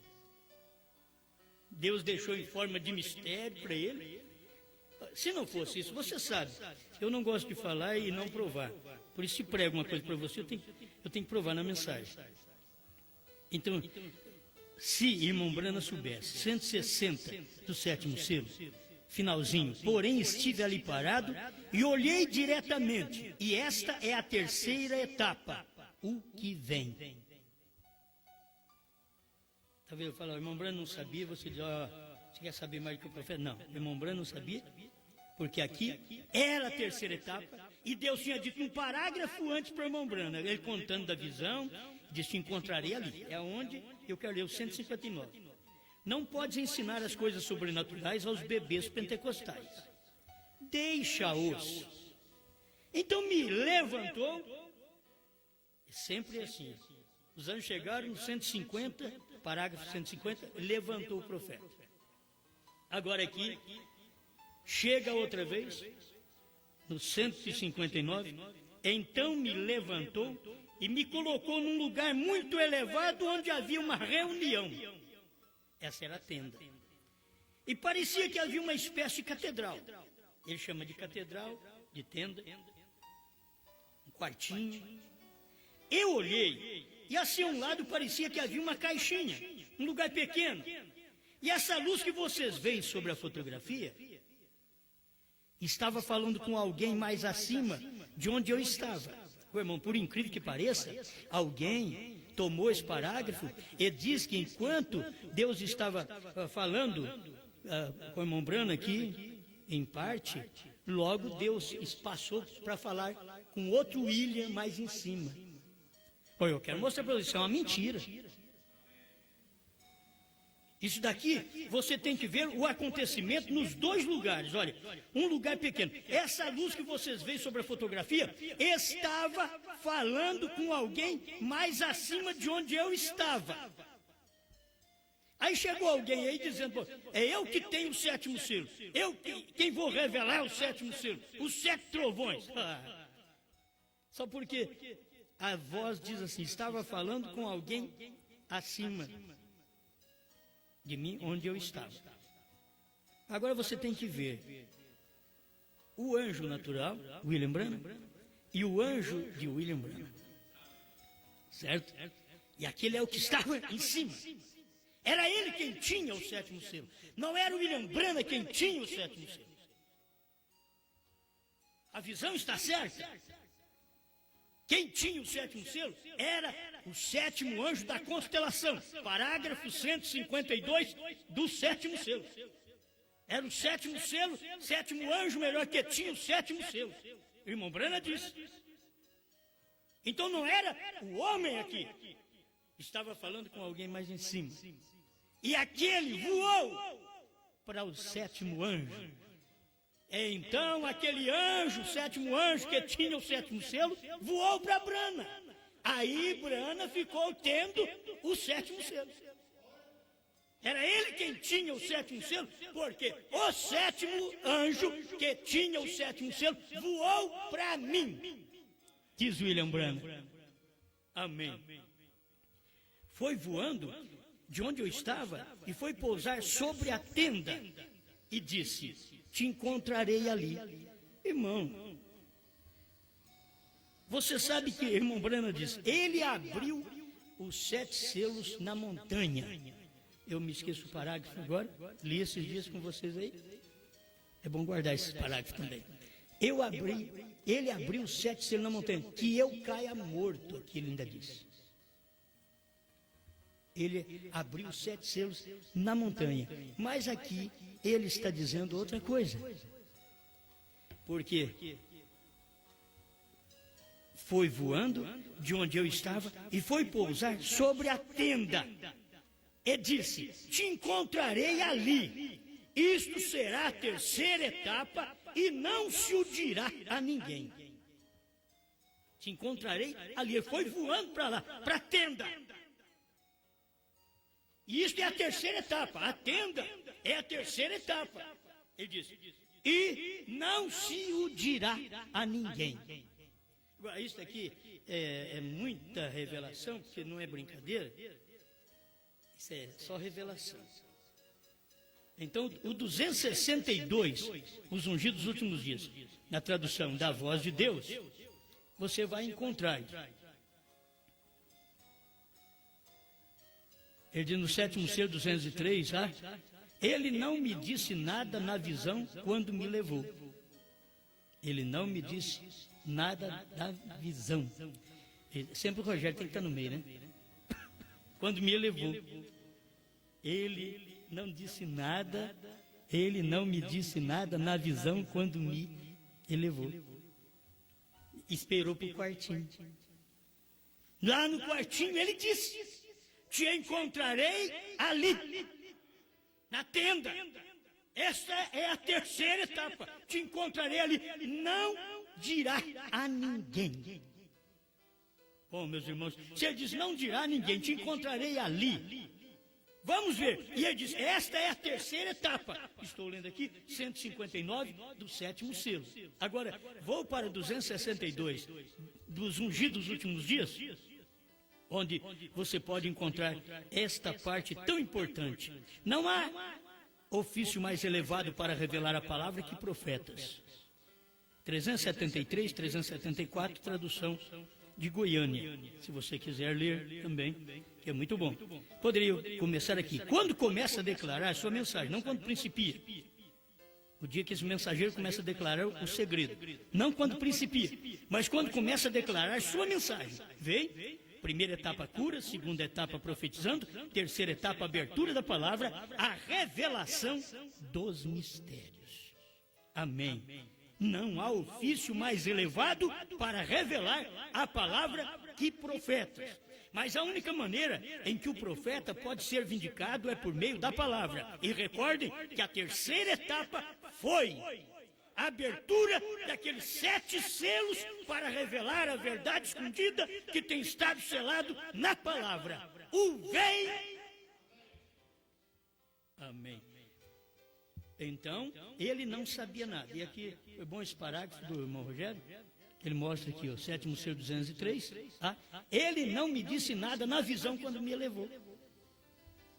S3: Deus deixou em forma de mistério para ele. Se não fosse isso, você sabe, eu não gosto de falar e não provar. Por isso, se prego uma coisa para você, eu tenho que provar na mensagem. Então, se irmão Brana soubesse, 160 do sétimo selo, finalzinho, porém estive ali parado e olhei diretamente, e esta é a terceira etapa, o que vem. Tá vendo? Eu falo, irmão Brana não sabia, você diz, você quer saber mais do que o profeta? Não, irmão Brana não sabia, porque aqui era a terceira etapa, e Deus tinha dito um parágrafo antes para o irmão Brana, ele contando da visão, disse, te encontrarei ali, é onde eu quero ler o 159. Não podes ensinar as coisas sobrenaturais aos bebês pentecostais. Deixa-os. Então me levantou, sempre assim, os anjos chegaram no 150, parágrafo 150, levantou o profeta. Agora aqui, chega outra vez, no 159, então me levantou e me colocou num lugar muito elevado onde havia uma reunião. Essa era a tenda. E parecia que havia uma espécie de catedral. Ele chama de catedral, de tenda, um quartinho. Eu olhei, e assim a um lado parecia que havia uma caixinha, um lugar pequeno. E essa luz que vocês veem sobre a fotografia, estava falando com alguém mais acima de onde eu estava. Irmão, por incrível que pareça, alguém tomou esse parágrafo e diz que enquanto Deus estava falando com o irmão Brana aqui, em parte, logo Deus passou para falar com outro William mais em cima. Olha, eu quero mostrar para vocês, isso é uma mentira. Isso daqui, você tem que ver o acontecimento nos dois lugares. Olha, um lugar pequeno. Essa luz que vocês veem sobre a fotografia estava falando com alguém mais acima de onde eu estava. Aí chegou alguém aí dizendo, é eu que tenho o sétimo selo. Quem vou revelar o sétimo selo. Os 7 trovões. Só porque a voz diz assim, estava falando com alguém acima de mim, onde eu estava. Agora você tem que ver o anjo natural, William Branham, e o anjo de William Branham. Certo? E aquele é o que estava em cima. Era ele quem tinha o sétimo selo. Não era o William Branham quem tinha o sétimo selo. A visão está certa. Quem tinha o sétimo selo era o sétimo anjo da constelação. Parágrafo 152 do sétimo selo. Era o sétimo selo, sétimo anjo melhor que tinha o sétimo selo. O irmão Brana disse. Então não era o homem aqui. Estava falando com alguém mais em cima. E aquele voou para o sétimo anjo. Então aquele anjo, o sétimo anjo que tinha o sétimo selo, voou para Brana. Aí Brana ficou tendo o sétimo selo. Era ele quem tinha o sétimo selo, porque o sétimo anjo que tinha o sétimo selo voou para mim. Diz William Branham. Amém. Foi voando de onde eu estava e foi pousar sobre a tenda e disse, te encontrarei ali. Irmão, você sabe que irmão Branham diz, ele abriu os 7 selos na montanha. Eu me esqueço o parágrafo agora, li esses dias com vocês aí. É bom guardar esse parágrafo também. Ele abriu os 7 selos na montanha, que eu caia morto, aqui ele ainda diz. Ele abriu os 7 selos na montanha. Mas aqui ele está dizendo outra coisa. Porque foi voando de onde eu estava e foi pousar sobre a tenda. E disse, te encontrarei ali. Isto será a terceira etapa e não se o dirá a ninguém. Te encontrarei ali. Ele foi voando para lá, para a tenda. E isto é a terceira etapa. A tenda é a terceira etapa. Ele disse, e não se o dirá a ninguém. Agora, isso aqui é muita revelação, porque não é brincadeira. Isso é só revelação. Então, o 262, os ungidos dos últimos dias, na tradução da voz de Deus, você vai encontrar. Ele diz no sétimo selo 203, ele não me disse nada na visão quando me levou. Ele não me disse nada da visão. Sempre o Rogério tem que estar no meio, né? Quando me levou. Ele não disse nada, ele não me disse nada na visão quando me elevou. Esperou para o quartinho. Lá no quartinho ele disse: te encontrarei ali, na tenda. Esta é a terceira etapa. Te encontrarei ali. Não dirá a ninguém. Bom, meus irmãos, se ele diz não dirá a ninguém, te encontrarei ali. Vamos ver. E ele diz, esta é a terceira etapa. Estou lendo aqui, 159 do sétimo selo. Agora, vou para 262 dos ungidos dos últimos dias, onde você pode encontrar esta parte tão importante. Não há ofício mais elevado para revelar a palavra que profetas. 373, 374, tradução de Goiânia. Se você quiser ler também, que é muito bom. Poderia começar aqui. Quando começa a declarar sua mensagem, não quando principia. O dia que esse mensageiro começa a declarar o segredo. Não quando principia, mas quando começa a declarar sua mensagem. Vem? Primeira etapa cura, segunda etapa profetizando, terceira etapa abertura da palavra, a revelação dos mistérios. Amém. Não há ofício mais elevado para revelar a palavra que profetas. Mas a única maneira em que o profeta pode ser vindicado é por meio da palavra. E recordem que a terceira etapa foi a abertura daqueles 7 selos para revelar a verdade escondida que tem estado selado na palavra. O vem. Amém. Então, ele não sabia nada. E aqui foi bom esse parágrafo do irmão Rogério. Ele mostra aqui, o sétimo selo 203. Ele não me disse nada na visão quando me levou.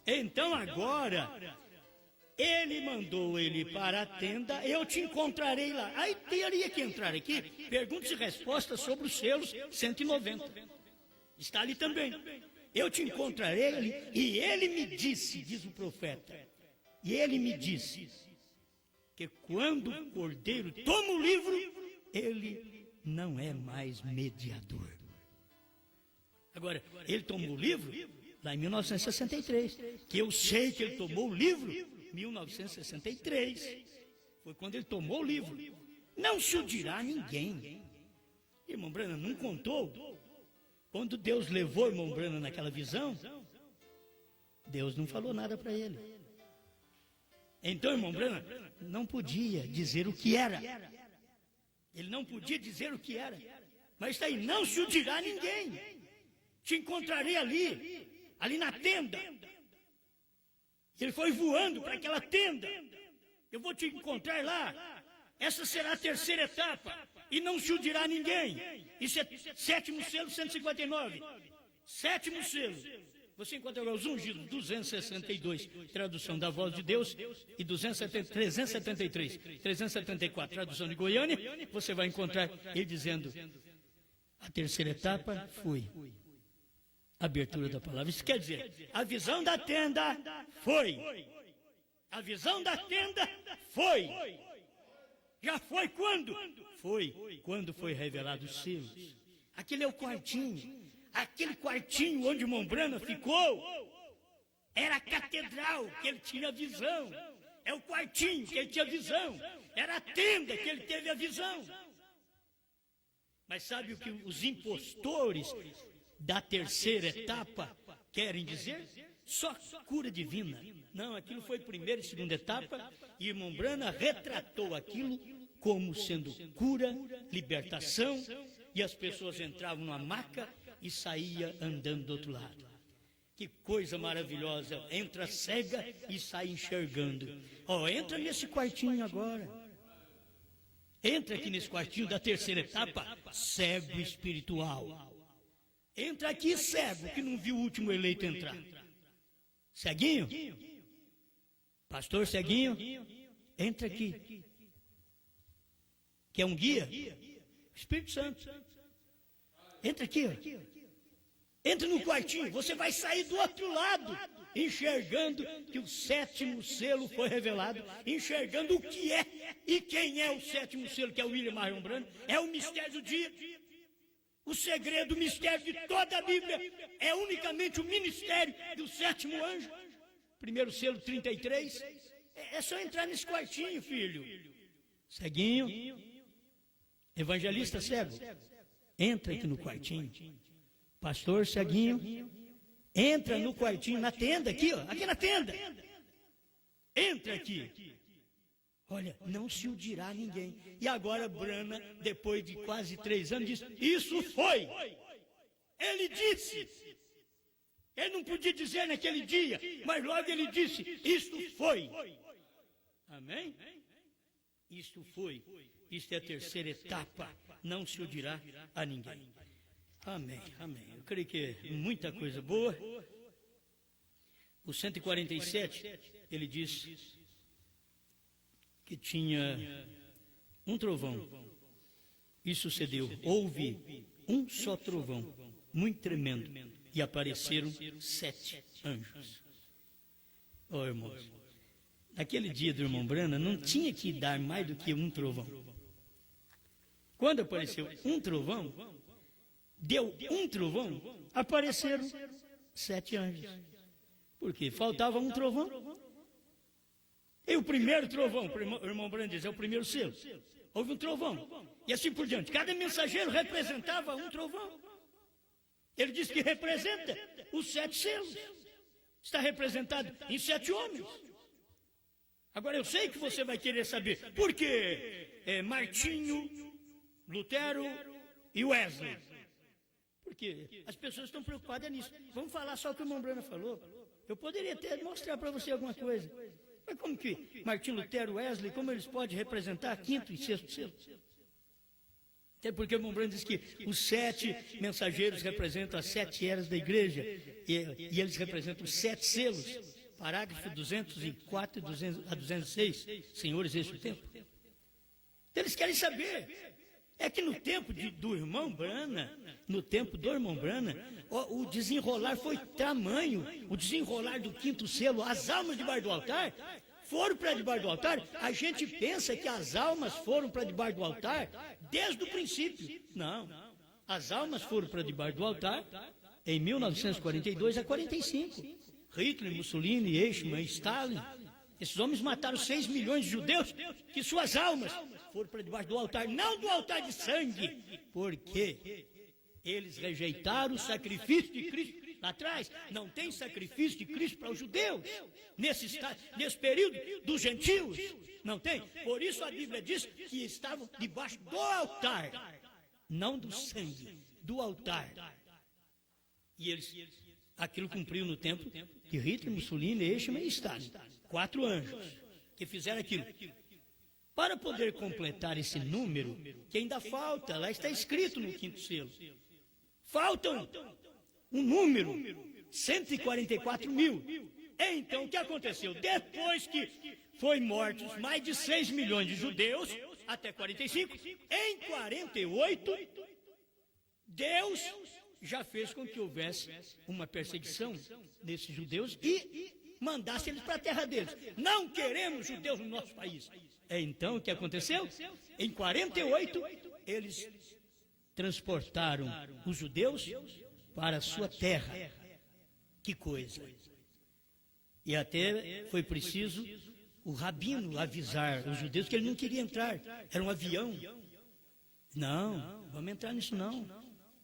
S3: Então agora, ele mandou ele para a tenda, eu te encontrarei lá. Aí teria que entrar aqui, perguntas e respostas sobre os selos 190. Está ali também. Eu te encontrarei ali, e ele me disse, diz o profeta, e ele me disse, que quando o cordeiro toma o livro, ele não é mais mediador. Agora, ele tomou o livro lá em 1963, que eu sei que ele tomou o livro em 1963. Foi quando ele tomou o livro. Não se o dirá a ninguém. Irmão Branham não contou. Quando Deus levou o irmão Branham naquela visão, Deus não falou nada para ele. Então, irmão Branham não podia dizer o que era. Ele não podia dizer o que era. Mas está aí, não se o dirá a ninguém. Te encontrarei ali na tenda. Ele foi voando para aquela tenda. Eu vou te encontrar lá. Essa será a terceira etapa. E não se o dirá a ninguém. Isso é sétimo selo 159. Sétimo selo. Você encontra agora os ungidos 262, tradução da voz de Deus, e 373, 374, tradução de Goiânia. Você vai encontrar ele dizendo, a terceira etapa foi a abertura da palavra. Isso quer dizer, a visão da tenda foi. A visão da tenda foi. Já foi quando? Foi quando foi revelado os selos. Aquele é o quartinho. Aquele quartinho onde o irmão Branham ficou era a catedral que ele tinha visão. É o quartinho que ele tinha visão. Era a tenda que ele teve a visão. Mas sabe o que os impostores da terceira etapa querem dizer? Só cura divina. Não, aquilo foi primeira e segunda etapa, e o irmão Branham retratou aquilo como sendo cura, libertação, e as pessoas entravam numa maca e saía andando do outro lado. Que coisa maravilhosa, entra cega e sai enxergando. Entra nesse quartinho agora. Entra aqui nesse quartinho da terceira etapa, cego espiritual. Entra aqui cego, que não viu o último eleito entrar. Ceguinho? Pastor ceguinho, entra aqui. Quer um guia? Espírito Santo. Entra aqui, ó. Entra no quartinho, você vai sair do outro lado, enxergando que o sétimo selo foi revelado, enxergando o que é e quem é o sétimo selo, que é o William Marion Branham, é o mistério do dia. O segredo, o mistério de toda a Bíblia é unicamente o ministério do sétimo anjo. Primeiro selo 33. É só entrar nesse quartinho, filho. Ceguinho, evangelista cego, entra aqui no quartinho. Pastor ceguinho, entra no quartinho, na tenda aqui, ó, aqui na tenda. Entra aqui. Olha, não se o dirá a ninguém. E agora Brana, depois de quase 3 anos, diz, isso foi. Ele disse. Ele não podia dizer naquele dia, mas logo ele disse, isto foi. Amém? Isto foi. Isto é a terceira etapa. Não se o dirá a ninguém. Amém, amém. Eu creio que é muita coisa boa. O 147, ele diz que tinha um trovão. E sucedeu. Houve um só trovão, muito tremendo. E apareceram 7 anjos. Oh, irmãos, naquele dia do irmão Brana, não tinha que dar mais do que um trovão. Quando apareceu um trovão, deu um trovão, apareceram 7 anjos. Porque faltava um trovão. E o primeiro trovão, o irmão Brana diz, é o primeiro selo. Houve um trovão. E assim por diante. Cada mensageiro representava um trovão. Ele diz que representa os 7 selos. Está representado em 7 homens. Agora eu sei que você vai querer saber por que Martinho, Lutero e Wesley. Porque as pessoas estão preocupadas nisso. Vamos falar só o que o irmão Brana falou. Eu poderia até mostrar para você alguma coisa. Mas como que Martinho, Lutero e Wesley, como eles podem representar 5º e 6º selo? Até porque o irmão Brana diz que os 7 mensageiros representam as 7 eras da igreja. E eles representam os 7 selos. Parágrafo 204 a 206. Senhores, esse é o tempo. Então eles querem saber. É que no tempo do irmão Brana, no tempo do irmão Brana, o desenrolar foi tamanho, o desenrolar do 5º selo, as almas debaixo do altar, foram para debaixo do altar. A gente pensa que as almas foram para debaixo do altar desde o princípio. Não, as almas foram para debaixo do altar em 1942 a 45. Hitler, Mussolini, Eichmann, Stalin, esses homens mataram 6 milhões de judeus, que suas almas foram para debaixo do altar, não do altar de sangue, porque eles rejeitaram o sacrifício de Cristo. Lá atrás, não tem sacrifício de Cristo para os judeus, nesse período dos gentios, não tem. Por isso a Bíblia diz que estavam debaixo do altar, não do sangue, do altar. E aquilo cumpriu no tempo de Hitler, Mussolini, Eichmann e Stalin. 4 anjos que fizeram aquilo. Para poder completar esse número, que ainda falta, lá está escrito no 5º selo, faltam um número, 144 mil. Então, o que aconteceu? Depois que foi mortos mais de 6 milhões de judeus, até 45, em 48, Deus já fez com que houvesse uma perseguição desses judeus e mandasse eles para a terra deles. Não queremos judeus no nosso país. Então, o que aconteceu? Em 48, eles transportaram os judeus para a sua terra. Que coisa! E até foi preciso o rabino avisar os judeus que ele não queria entrar. Era um avião. Não, vamos entrar nisso não.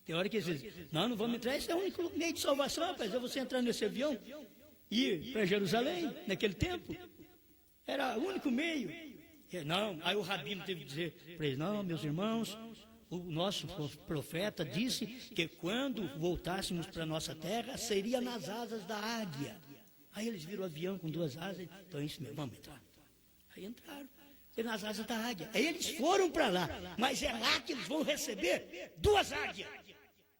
S3: Tem hora que eles dizem, não vamos entrar, esse é o único meio de salvação, rapaz, é você entrar nesse avião e ir para Jerusalém, naquele tempo. Era o único meio. Não, aí o rabino teve que dizer para eles, não, meus irmãos, o nosso profeta disse que quando voltássemos para a nossa terra, seria nas asas da águia. Aí eles viram o avião com 2 asas, então é isso mesmo, vamos entrar. Aí entraram, nas asas da águia. Aí eles foram para lá, mas é lá que eles vão receber 2 águias,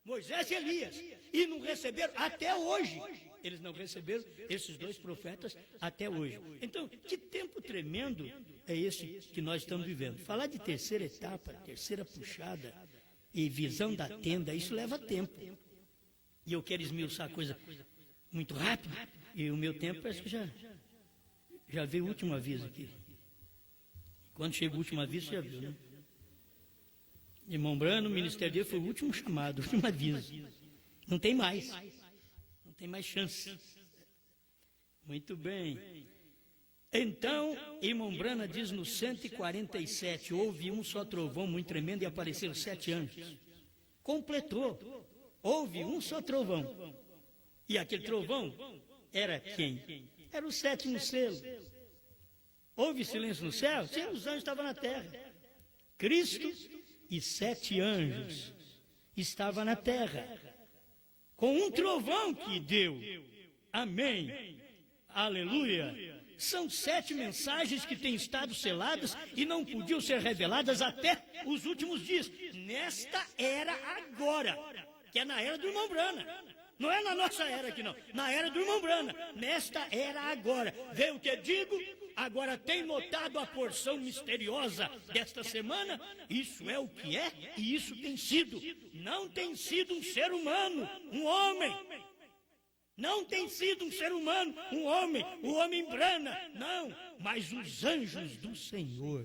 S3: Moisés e Elias. e não receberam até hoje. Eles não receberam esses 2 profetas até hoje. Então, que tempo tremendo é esse que nós estamos vivendo? Falar de terceira etapa, terceira puxada e visão da tenda, isso leva tempo. E eu quero esmiuçar a coisa muito rápido, e o meu tempo parece que já veio o último aviso aqui. Quando chega o último aviso, já viu, né? Irmão Brano, o ministério dele foi o último chamado, o último aviso. Não tem mais. Não tem mais chance. Muito bem. Então, irmão Brana diz no 147, houve um só trovão muito tremendo e apareceram 7 anjos. Completou. Houve um só trovão. E aquele trovão era quem? Era o 7º selo. Houve silêncio no céu? Sim, os anjos estavam na terra. Cristo e 7 anjos estavam na terra. Com um trovão que deu. Amém. Aleluia. São 7 mensagens que têm estado seladas e não podiam ser reveladas até os últimos dias. Nesta era agora, que é na era do irmão Brana. Não é na nossa era aqui não, na era do irmão Brana. Nesta era agora. Vê o que eu digo? Agora tem notado a porção misteriosa desta semana? Isso é o que é e isso tem sido. Não tem sido um ser humano, um homem. Não tem sido um ser humano, um homem, o homem Brana, não, mas os anjos do Senhor.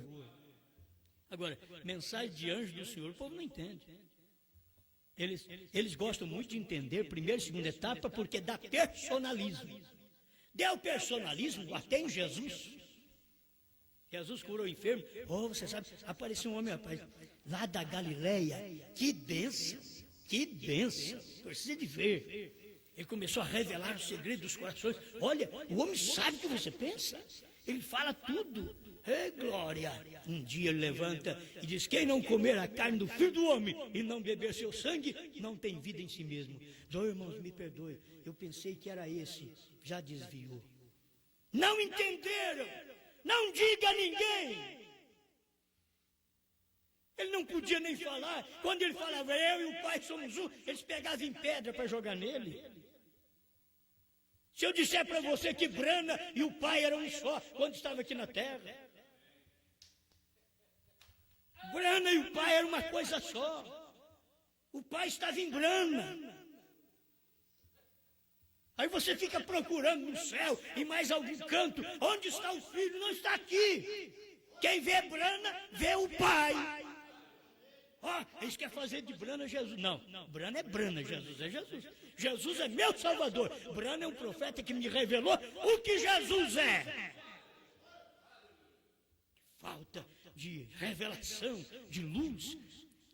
S3: Agora, mensagem de anjo do Senhor, o povo não entende. Eles gostam muito de entender primeira e segunda etapa porque dá personalismo. Deu personalismo até em Jesus. Jesus curou o enfermo. Oh, você sabe, apareceu um homem, rapaz, lá da Galileia. Que bênção, que bênção. Precisa de ver. Ele começou a revelar o segredo dos corações. Olha, o homem sabe o que você pensa. Ele fala tudo. Glória! Um dia ele levanta e diz, quem não comer a carne do Filho do Homem e não beber seu sangue, não tem vida em si mesmo. Irmãos, me perdoe, eu pensei que era esse, já desviou. Não entenderam! Não diga a ninguém! Ele não podia nem falar. Quando ele falava, eu e o Pai somos um, eles pegavam em pedra para jogar nele. Se eu disser para você que Brana e o Pai eram um só, quando estava aqui na terra. Brana e o Pai eram uma coisa só. O Pai estava em Brana. Aí você fica procurando no céu, em mais algum canto, onde está o Filho? Não está aqui. Quem vê Brana, vê o Pai. Eles querem fazer de Brana Jesus. Não, Brana é Brana, Jesus é Jesus. Jesus é meu Salvador. Brana é um profeta que me revelou o que Jesus é. Falta de revelação, de luz,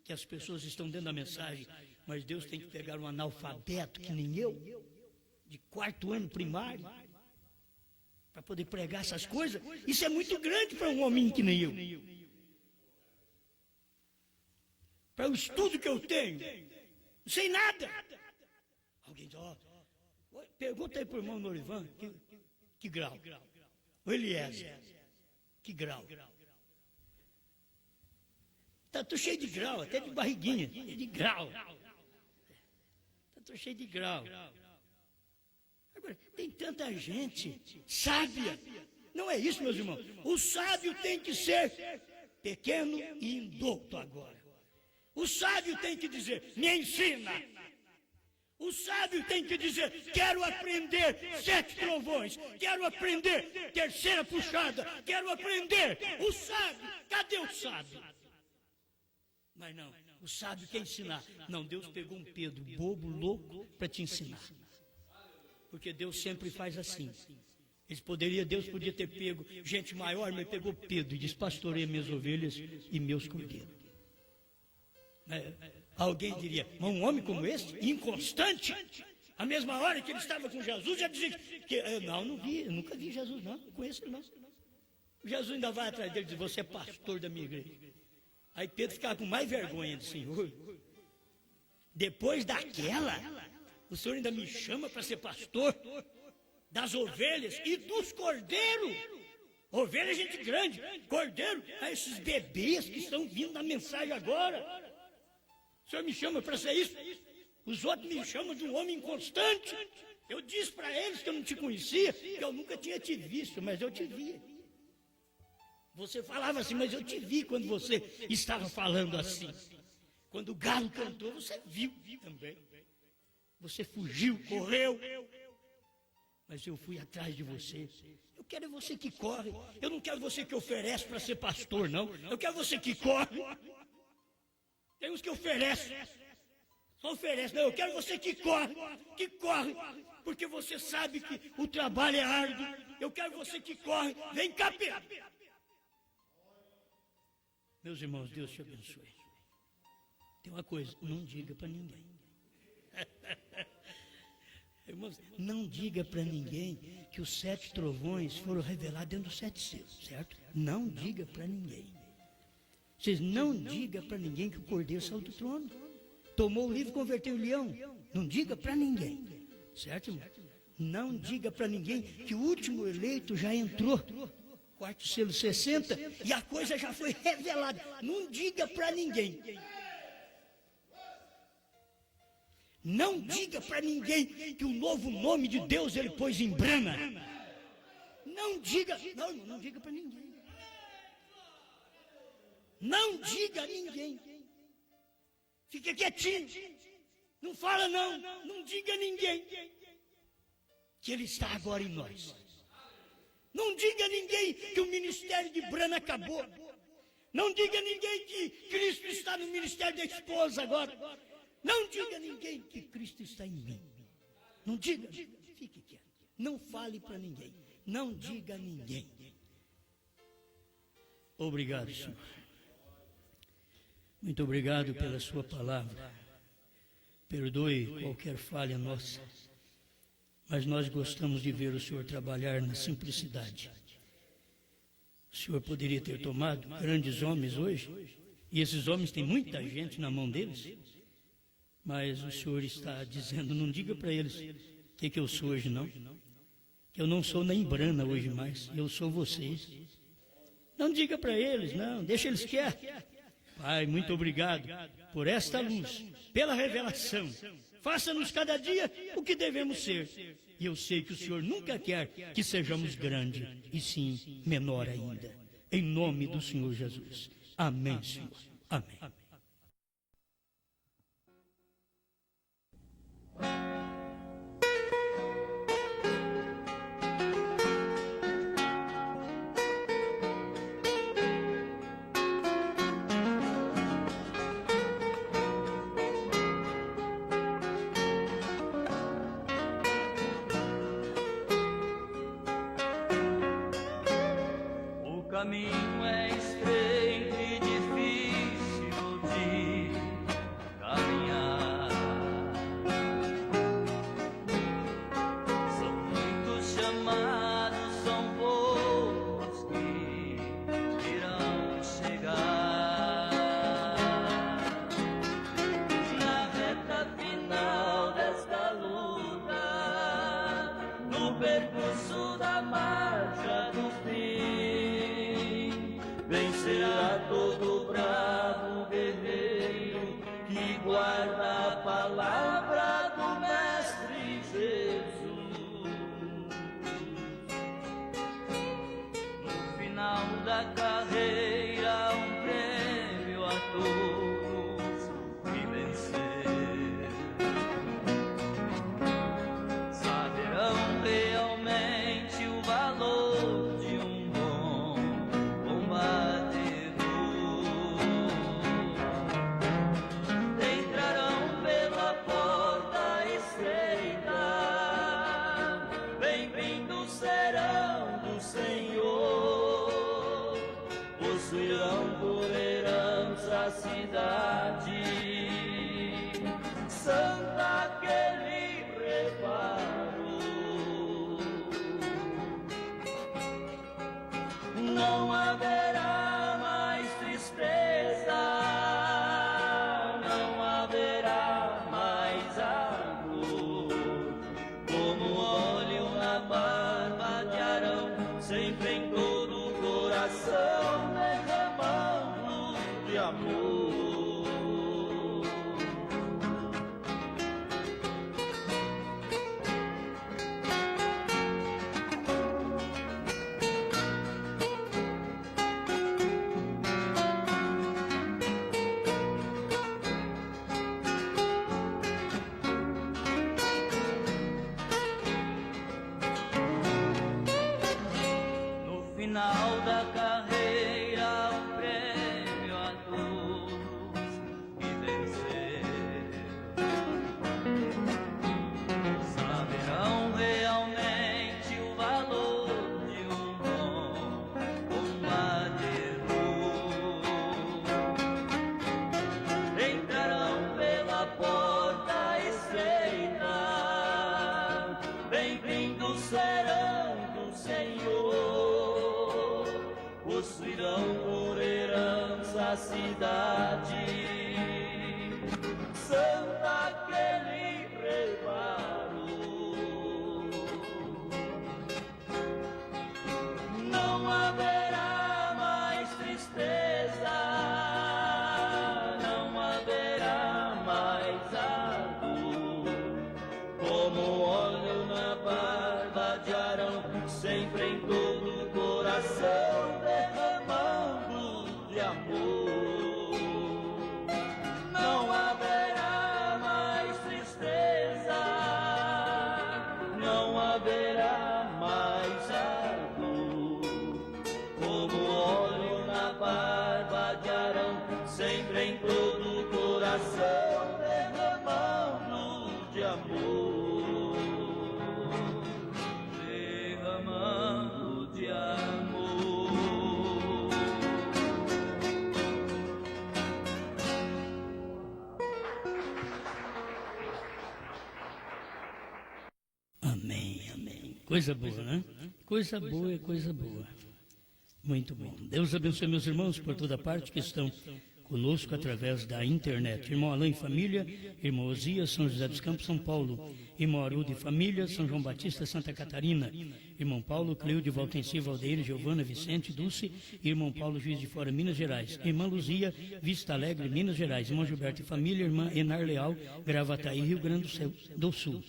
S3: que as pessoas estão dando a mensagem. Mas Deus tem que pegar um analfabeto que nem eu, de 4º ano primário, para poder pregar essas coisas. Isso é muito grande para um homem que nem eu. Para o estudo que eu tenho, não sei nada. Alguém diz, pergunta aí para o irmão Norivan, que grau? O Eliezer, que grau? Tá tô cheio de grau, até de barriguinha, de grau. Tá tô cheio de grau. Agora, tem tanta gente sábia. Não é isso, meus irmãos. O sábio tem que ser pequeno e indouto agora. O sábio tem que dizer, me ensina. O sábio tem que dizer, quero aprender 7 trovões, quero aprender terceira puxada, quero aprender. O sábio, cadê o sábio? Mas não, o sábio quer ensinar. Não, Deus pegou um Pedro bobo, louco, para te ensinar. Porque Deus sempre faz assim. Deus podia ter pego gente maior, mas pegou Pedro e disse, pastoreia minhas ovelhas e meus cordeiros. Alguém diria, mas um homem como esse, inconstante, a mesma hora que ele estava com Jesus, já dizia que não vi, eu nunca vi Jesus, não conheço ele não. Jesus ainda vai atrás dele e diz, você é pastor da minha igreja. Aí Pedro ficava com mais vergonha do Senhor. Depois daquela, o Senhor ainda me chama para ser pastor das ovelhas e dos cordeiros. Ovelha é gente grande, cordeiro, esses bebês que estão vindo na mensagem agora. O Senhor me chama para ser isso? Os outros me chamam de um homem inconstante. Eu disse para eles que eu não te conhecia, que eu nunca tinha te visto, mas eu te via. Você falava assim, mas eu te vi quando você estava falando assim. Quando o galo cantou, você viu também. Você fugiu, correu. Mas eu fui atrás de você. Eu quero é você que corre. Eu não quero você que oferece para ser pastor, não. Eu quero você que corre. Tem uns que oferecem. Só oferece. Não, eu quero você que corre. Porque você sabe que o trabalho é árduo. Eu quero você que corre. Vem cá, Pedro. Meus irmãos, Deus te abençoe. Tem uma coisa, não diga para ninguém. Irmãos, não diga para ninguém que os 7 trovões foram revelados dentro dos 7 selos, certo? Não diga para ninguém. Vocês não digam para ninguém que o cordeiro saiu do trono. Tomou o livro e converteu em leão. Não diga para ninguém, certo, irmão? Não diga para ninguém que o último eleito já entrou. Quarto selo 60 e a coisa já foi revelada. Não diga para ninguém. Não diga para ninguém que o novo nome de Deus ele pôs em Brana. Não diga, não, irmão, não diga para ninguém. Não diga a ninguém. Fica quietinho. Não fala não diga a ninguém que ele está agora em nós. Não diga a ninguém que o ministério de Brana acabou. Não diga a ninguém que Cristo está no ministério da esposa agora. Não diga a ninguém que Cristo está em mim. Não diga, fique quieto. Não fale para ninguém. Não diga a ninguém. Obrigado, Senhor. Muito obrigado pela sua palavra. Perdoe qualquer falha nossa. Mas nós gostamos de ver o Senhor trabalhar na simplicidade. O Senhor poderia ter tomado grandes homens hoje. E esses homens têm muita gente na mão deles. Mas o Senhor está dizendo, não diga para eles o que eu sou hoje não. Que eu não sou nem Brana hoje mais, eu sou vocês. Não diga para eles, não, deixa eles quietos. Pai, muito obrigado por esta luz, pela revelação. Faça-nos cada dia o que devemos ser. E eu sei que o Senhor nunca quer que sejamos grandes, e sim menor ainda. Em nome do Senhor Jesus. Amém, Senhor. Amém.
S4: O caminho é estreito e difícil de caminhar. São muitos chamados, são poucos que irão chegar. Na reta final desta luta, no percurso da marcha do fim, vencerá todo na cidade santa aquele reparo. Não haverá mais tristeza, não haverá mais a dor, como óleo na barba de Arão, sempre em todo o coração derramando de amor. Não haverá mais tristeza, não haverá mais a dor, como óleo na barba de Arão, sempre em todo o coração derramando de amor, derramando de amor.
S3: Amém, amém. Coisa boa, né? Coisa boa é coisa boa. Muito bom. Deus abençoe meus irmãos por toda parte que estão conosco através da internet. Irmão Alain e família, irmão Osias, São José dos Campos, São Paulo. Irmão Arudo e família, São João Batista, Santa Catarina. Irmão Paulo, Cleude, Valtenci, Valdeir, Giovana, Vicente, Dulce. Irmão Paulo, Juiz de Fora, Minas Gerais. Irmã Luzia, Vista Alegre, Minas Gerais. Irmão Gilberto e família, irmã Enar Leal, Gravataí, Rio Grande do Sul.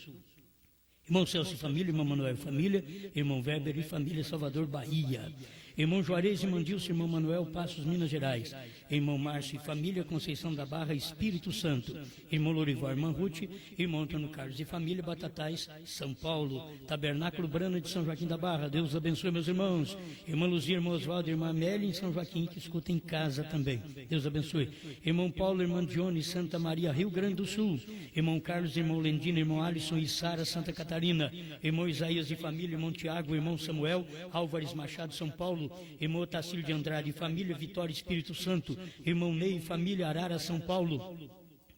S3: Irmão Celso e família, irmão Manuel e família, irmão Weber e família, Salvador, Bahia. Irmão Juarez e irmão Dilson, irmão Manuel, Passos, Minas Gerais. Irmão Márcio e família, Conceição da Barra, Espírito Santo. Irmão Lorival, irmã Ruth, irmão Antônio Carlos e família, Batatais, São Paulo. Tabernáculo Brana de São Joaquim da Barra. Deus abençoe meus irmãos. Irmã Luzia, irmão Oswaldo, irmã Amélia em São Joaquim, que escuta em casa também. Deus abençoe. Irmão Paulo, irmã Dione, Santa Maria, Rio Grande do Sul. Irmão Carlos, irmão Lendino, irmão Alisson e Sara, Santa Catarina. Irmão Isaías e família, irmão Tiago, irmão Samuel, Álvares Machado, São Paulo. Irmão Otacílio de Andrade e família, Vitória, Espírito Santo. Irmão Ney e família, Arara, São Paulo.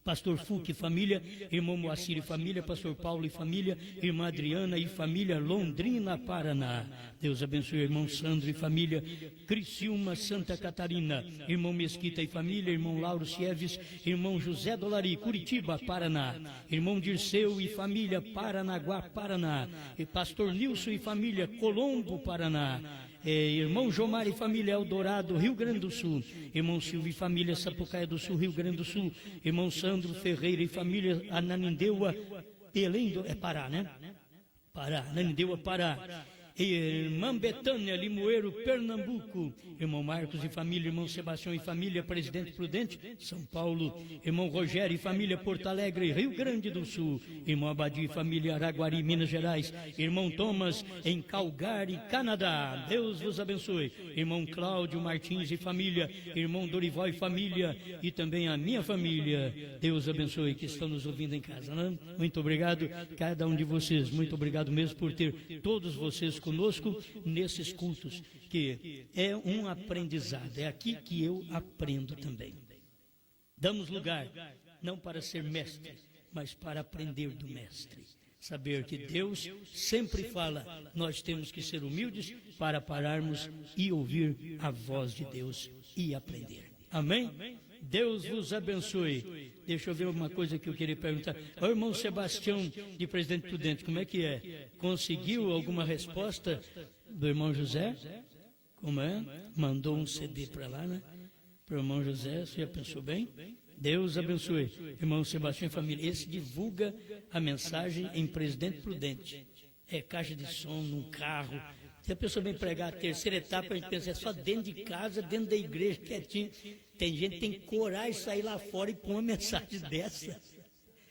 S3: Pastor Fuque e família, irmão Moacir e família, pastor Paulo e família, irmã Adriana e família, Londrina, Paraná. Deus abençoe o irmão Sandro e família, Criciúma, Santa Catarina. Irmão Mesquita e família, irmão Lauro Sieves, irmão José Dolari, Curitiba, Paraná. Irmão Dirceu e família, Paranaguá, Paraná. E pastor Nilson e família, Colombo, Paraná. Irmão Jomar e família, Eldorado, Rio Grande do Sul. Irmão Silvio e família, Sapucaia do Sul, Rio Grande do Sul. Irmão Sandro Ferreira e família, Ananindeua, Belém, Pará, né? Pará, Ananindeua, Pará. Irmã Betânia, Limoeiro, Pernambuco. Irmão Marcos e família, irmão Sebastião e família, Presidente Prudente, São Paulo. Irmão Rogério e família, Porto Alegre, Rio Grande do Sul. Irmão Abadi e família, Araguari, Minas Gerais. Irmão Thomas, em Calgary, Canadá. Deus vos abençoe. Irmão Cláudio Martins e família, irmão Dorival e família, e também a minha família. Deus abençoe que estão nos ouvindo em casa, né? Muito obrigado, cada um de vocês. Muito obrigado mesmo por ter todos vocês conosco nesses cultos, que é um aprendizado, é aqui que eu aprendo também. Damos lugar, não para ser mestre, mas para aprender do mestre. Saber que Deus sempre fala, nós temos que ser humildes para pararmos e ouvir a voz de Deus e aprender. Amém? Deus vos abençoe. Deixa eu ver uma coisa que eu queria perguntar. O irmão Sebastião, de Presidente Prudente, como é que é? Conseguiu alguma resposta do irmão José? Como é? Mandou um CD para lá, né? Para o irmão José, você já pensou bem? Deus abençoe. Irmão Sebastião e família, esse divulga a mensagem em Presidente Prudente. É caixa de som, num carro. Se a pessoa vem pregar a terceira etapa, a gente pensa, é só dentro de casa, dentro da igreja, quietinho. Tem gente que tem coragem de sair lá fora e pôr uma mensagem dessa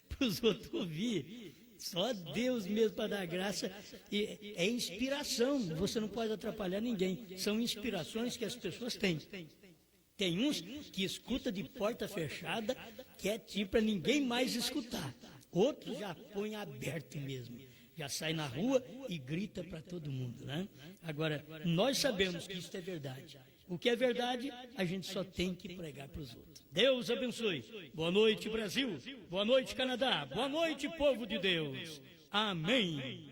S3: para os outros ouvir. Só Deus mesmo para dar graça. E é inspiração, você não pode atrapalhar ninguém. São inspirações que as pessoas têm. Tem uns que escuta de porta fechada, quietinho para ninguém mais escutar. Outros já põem aberto mesmo. Já sai na rua e grita para todo mundo, né? Agora, nós sabemos que isso é verdade. O que é verdade, a gente só tem que pregar para os outros. Deus abençoe. Boa noite, Brasil. Boa noite, Canadá. Boa noite, povo de Deus. Amém.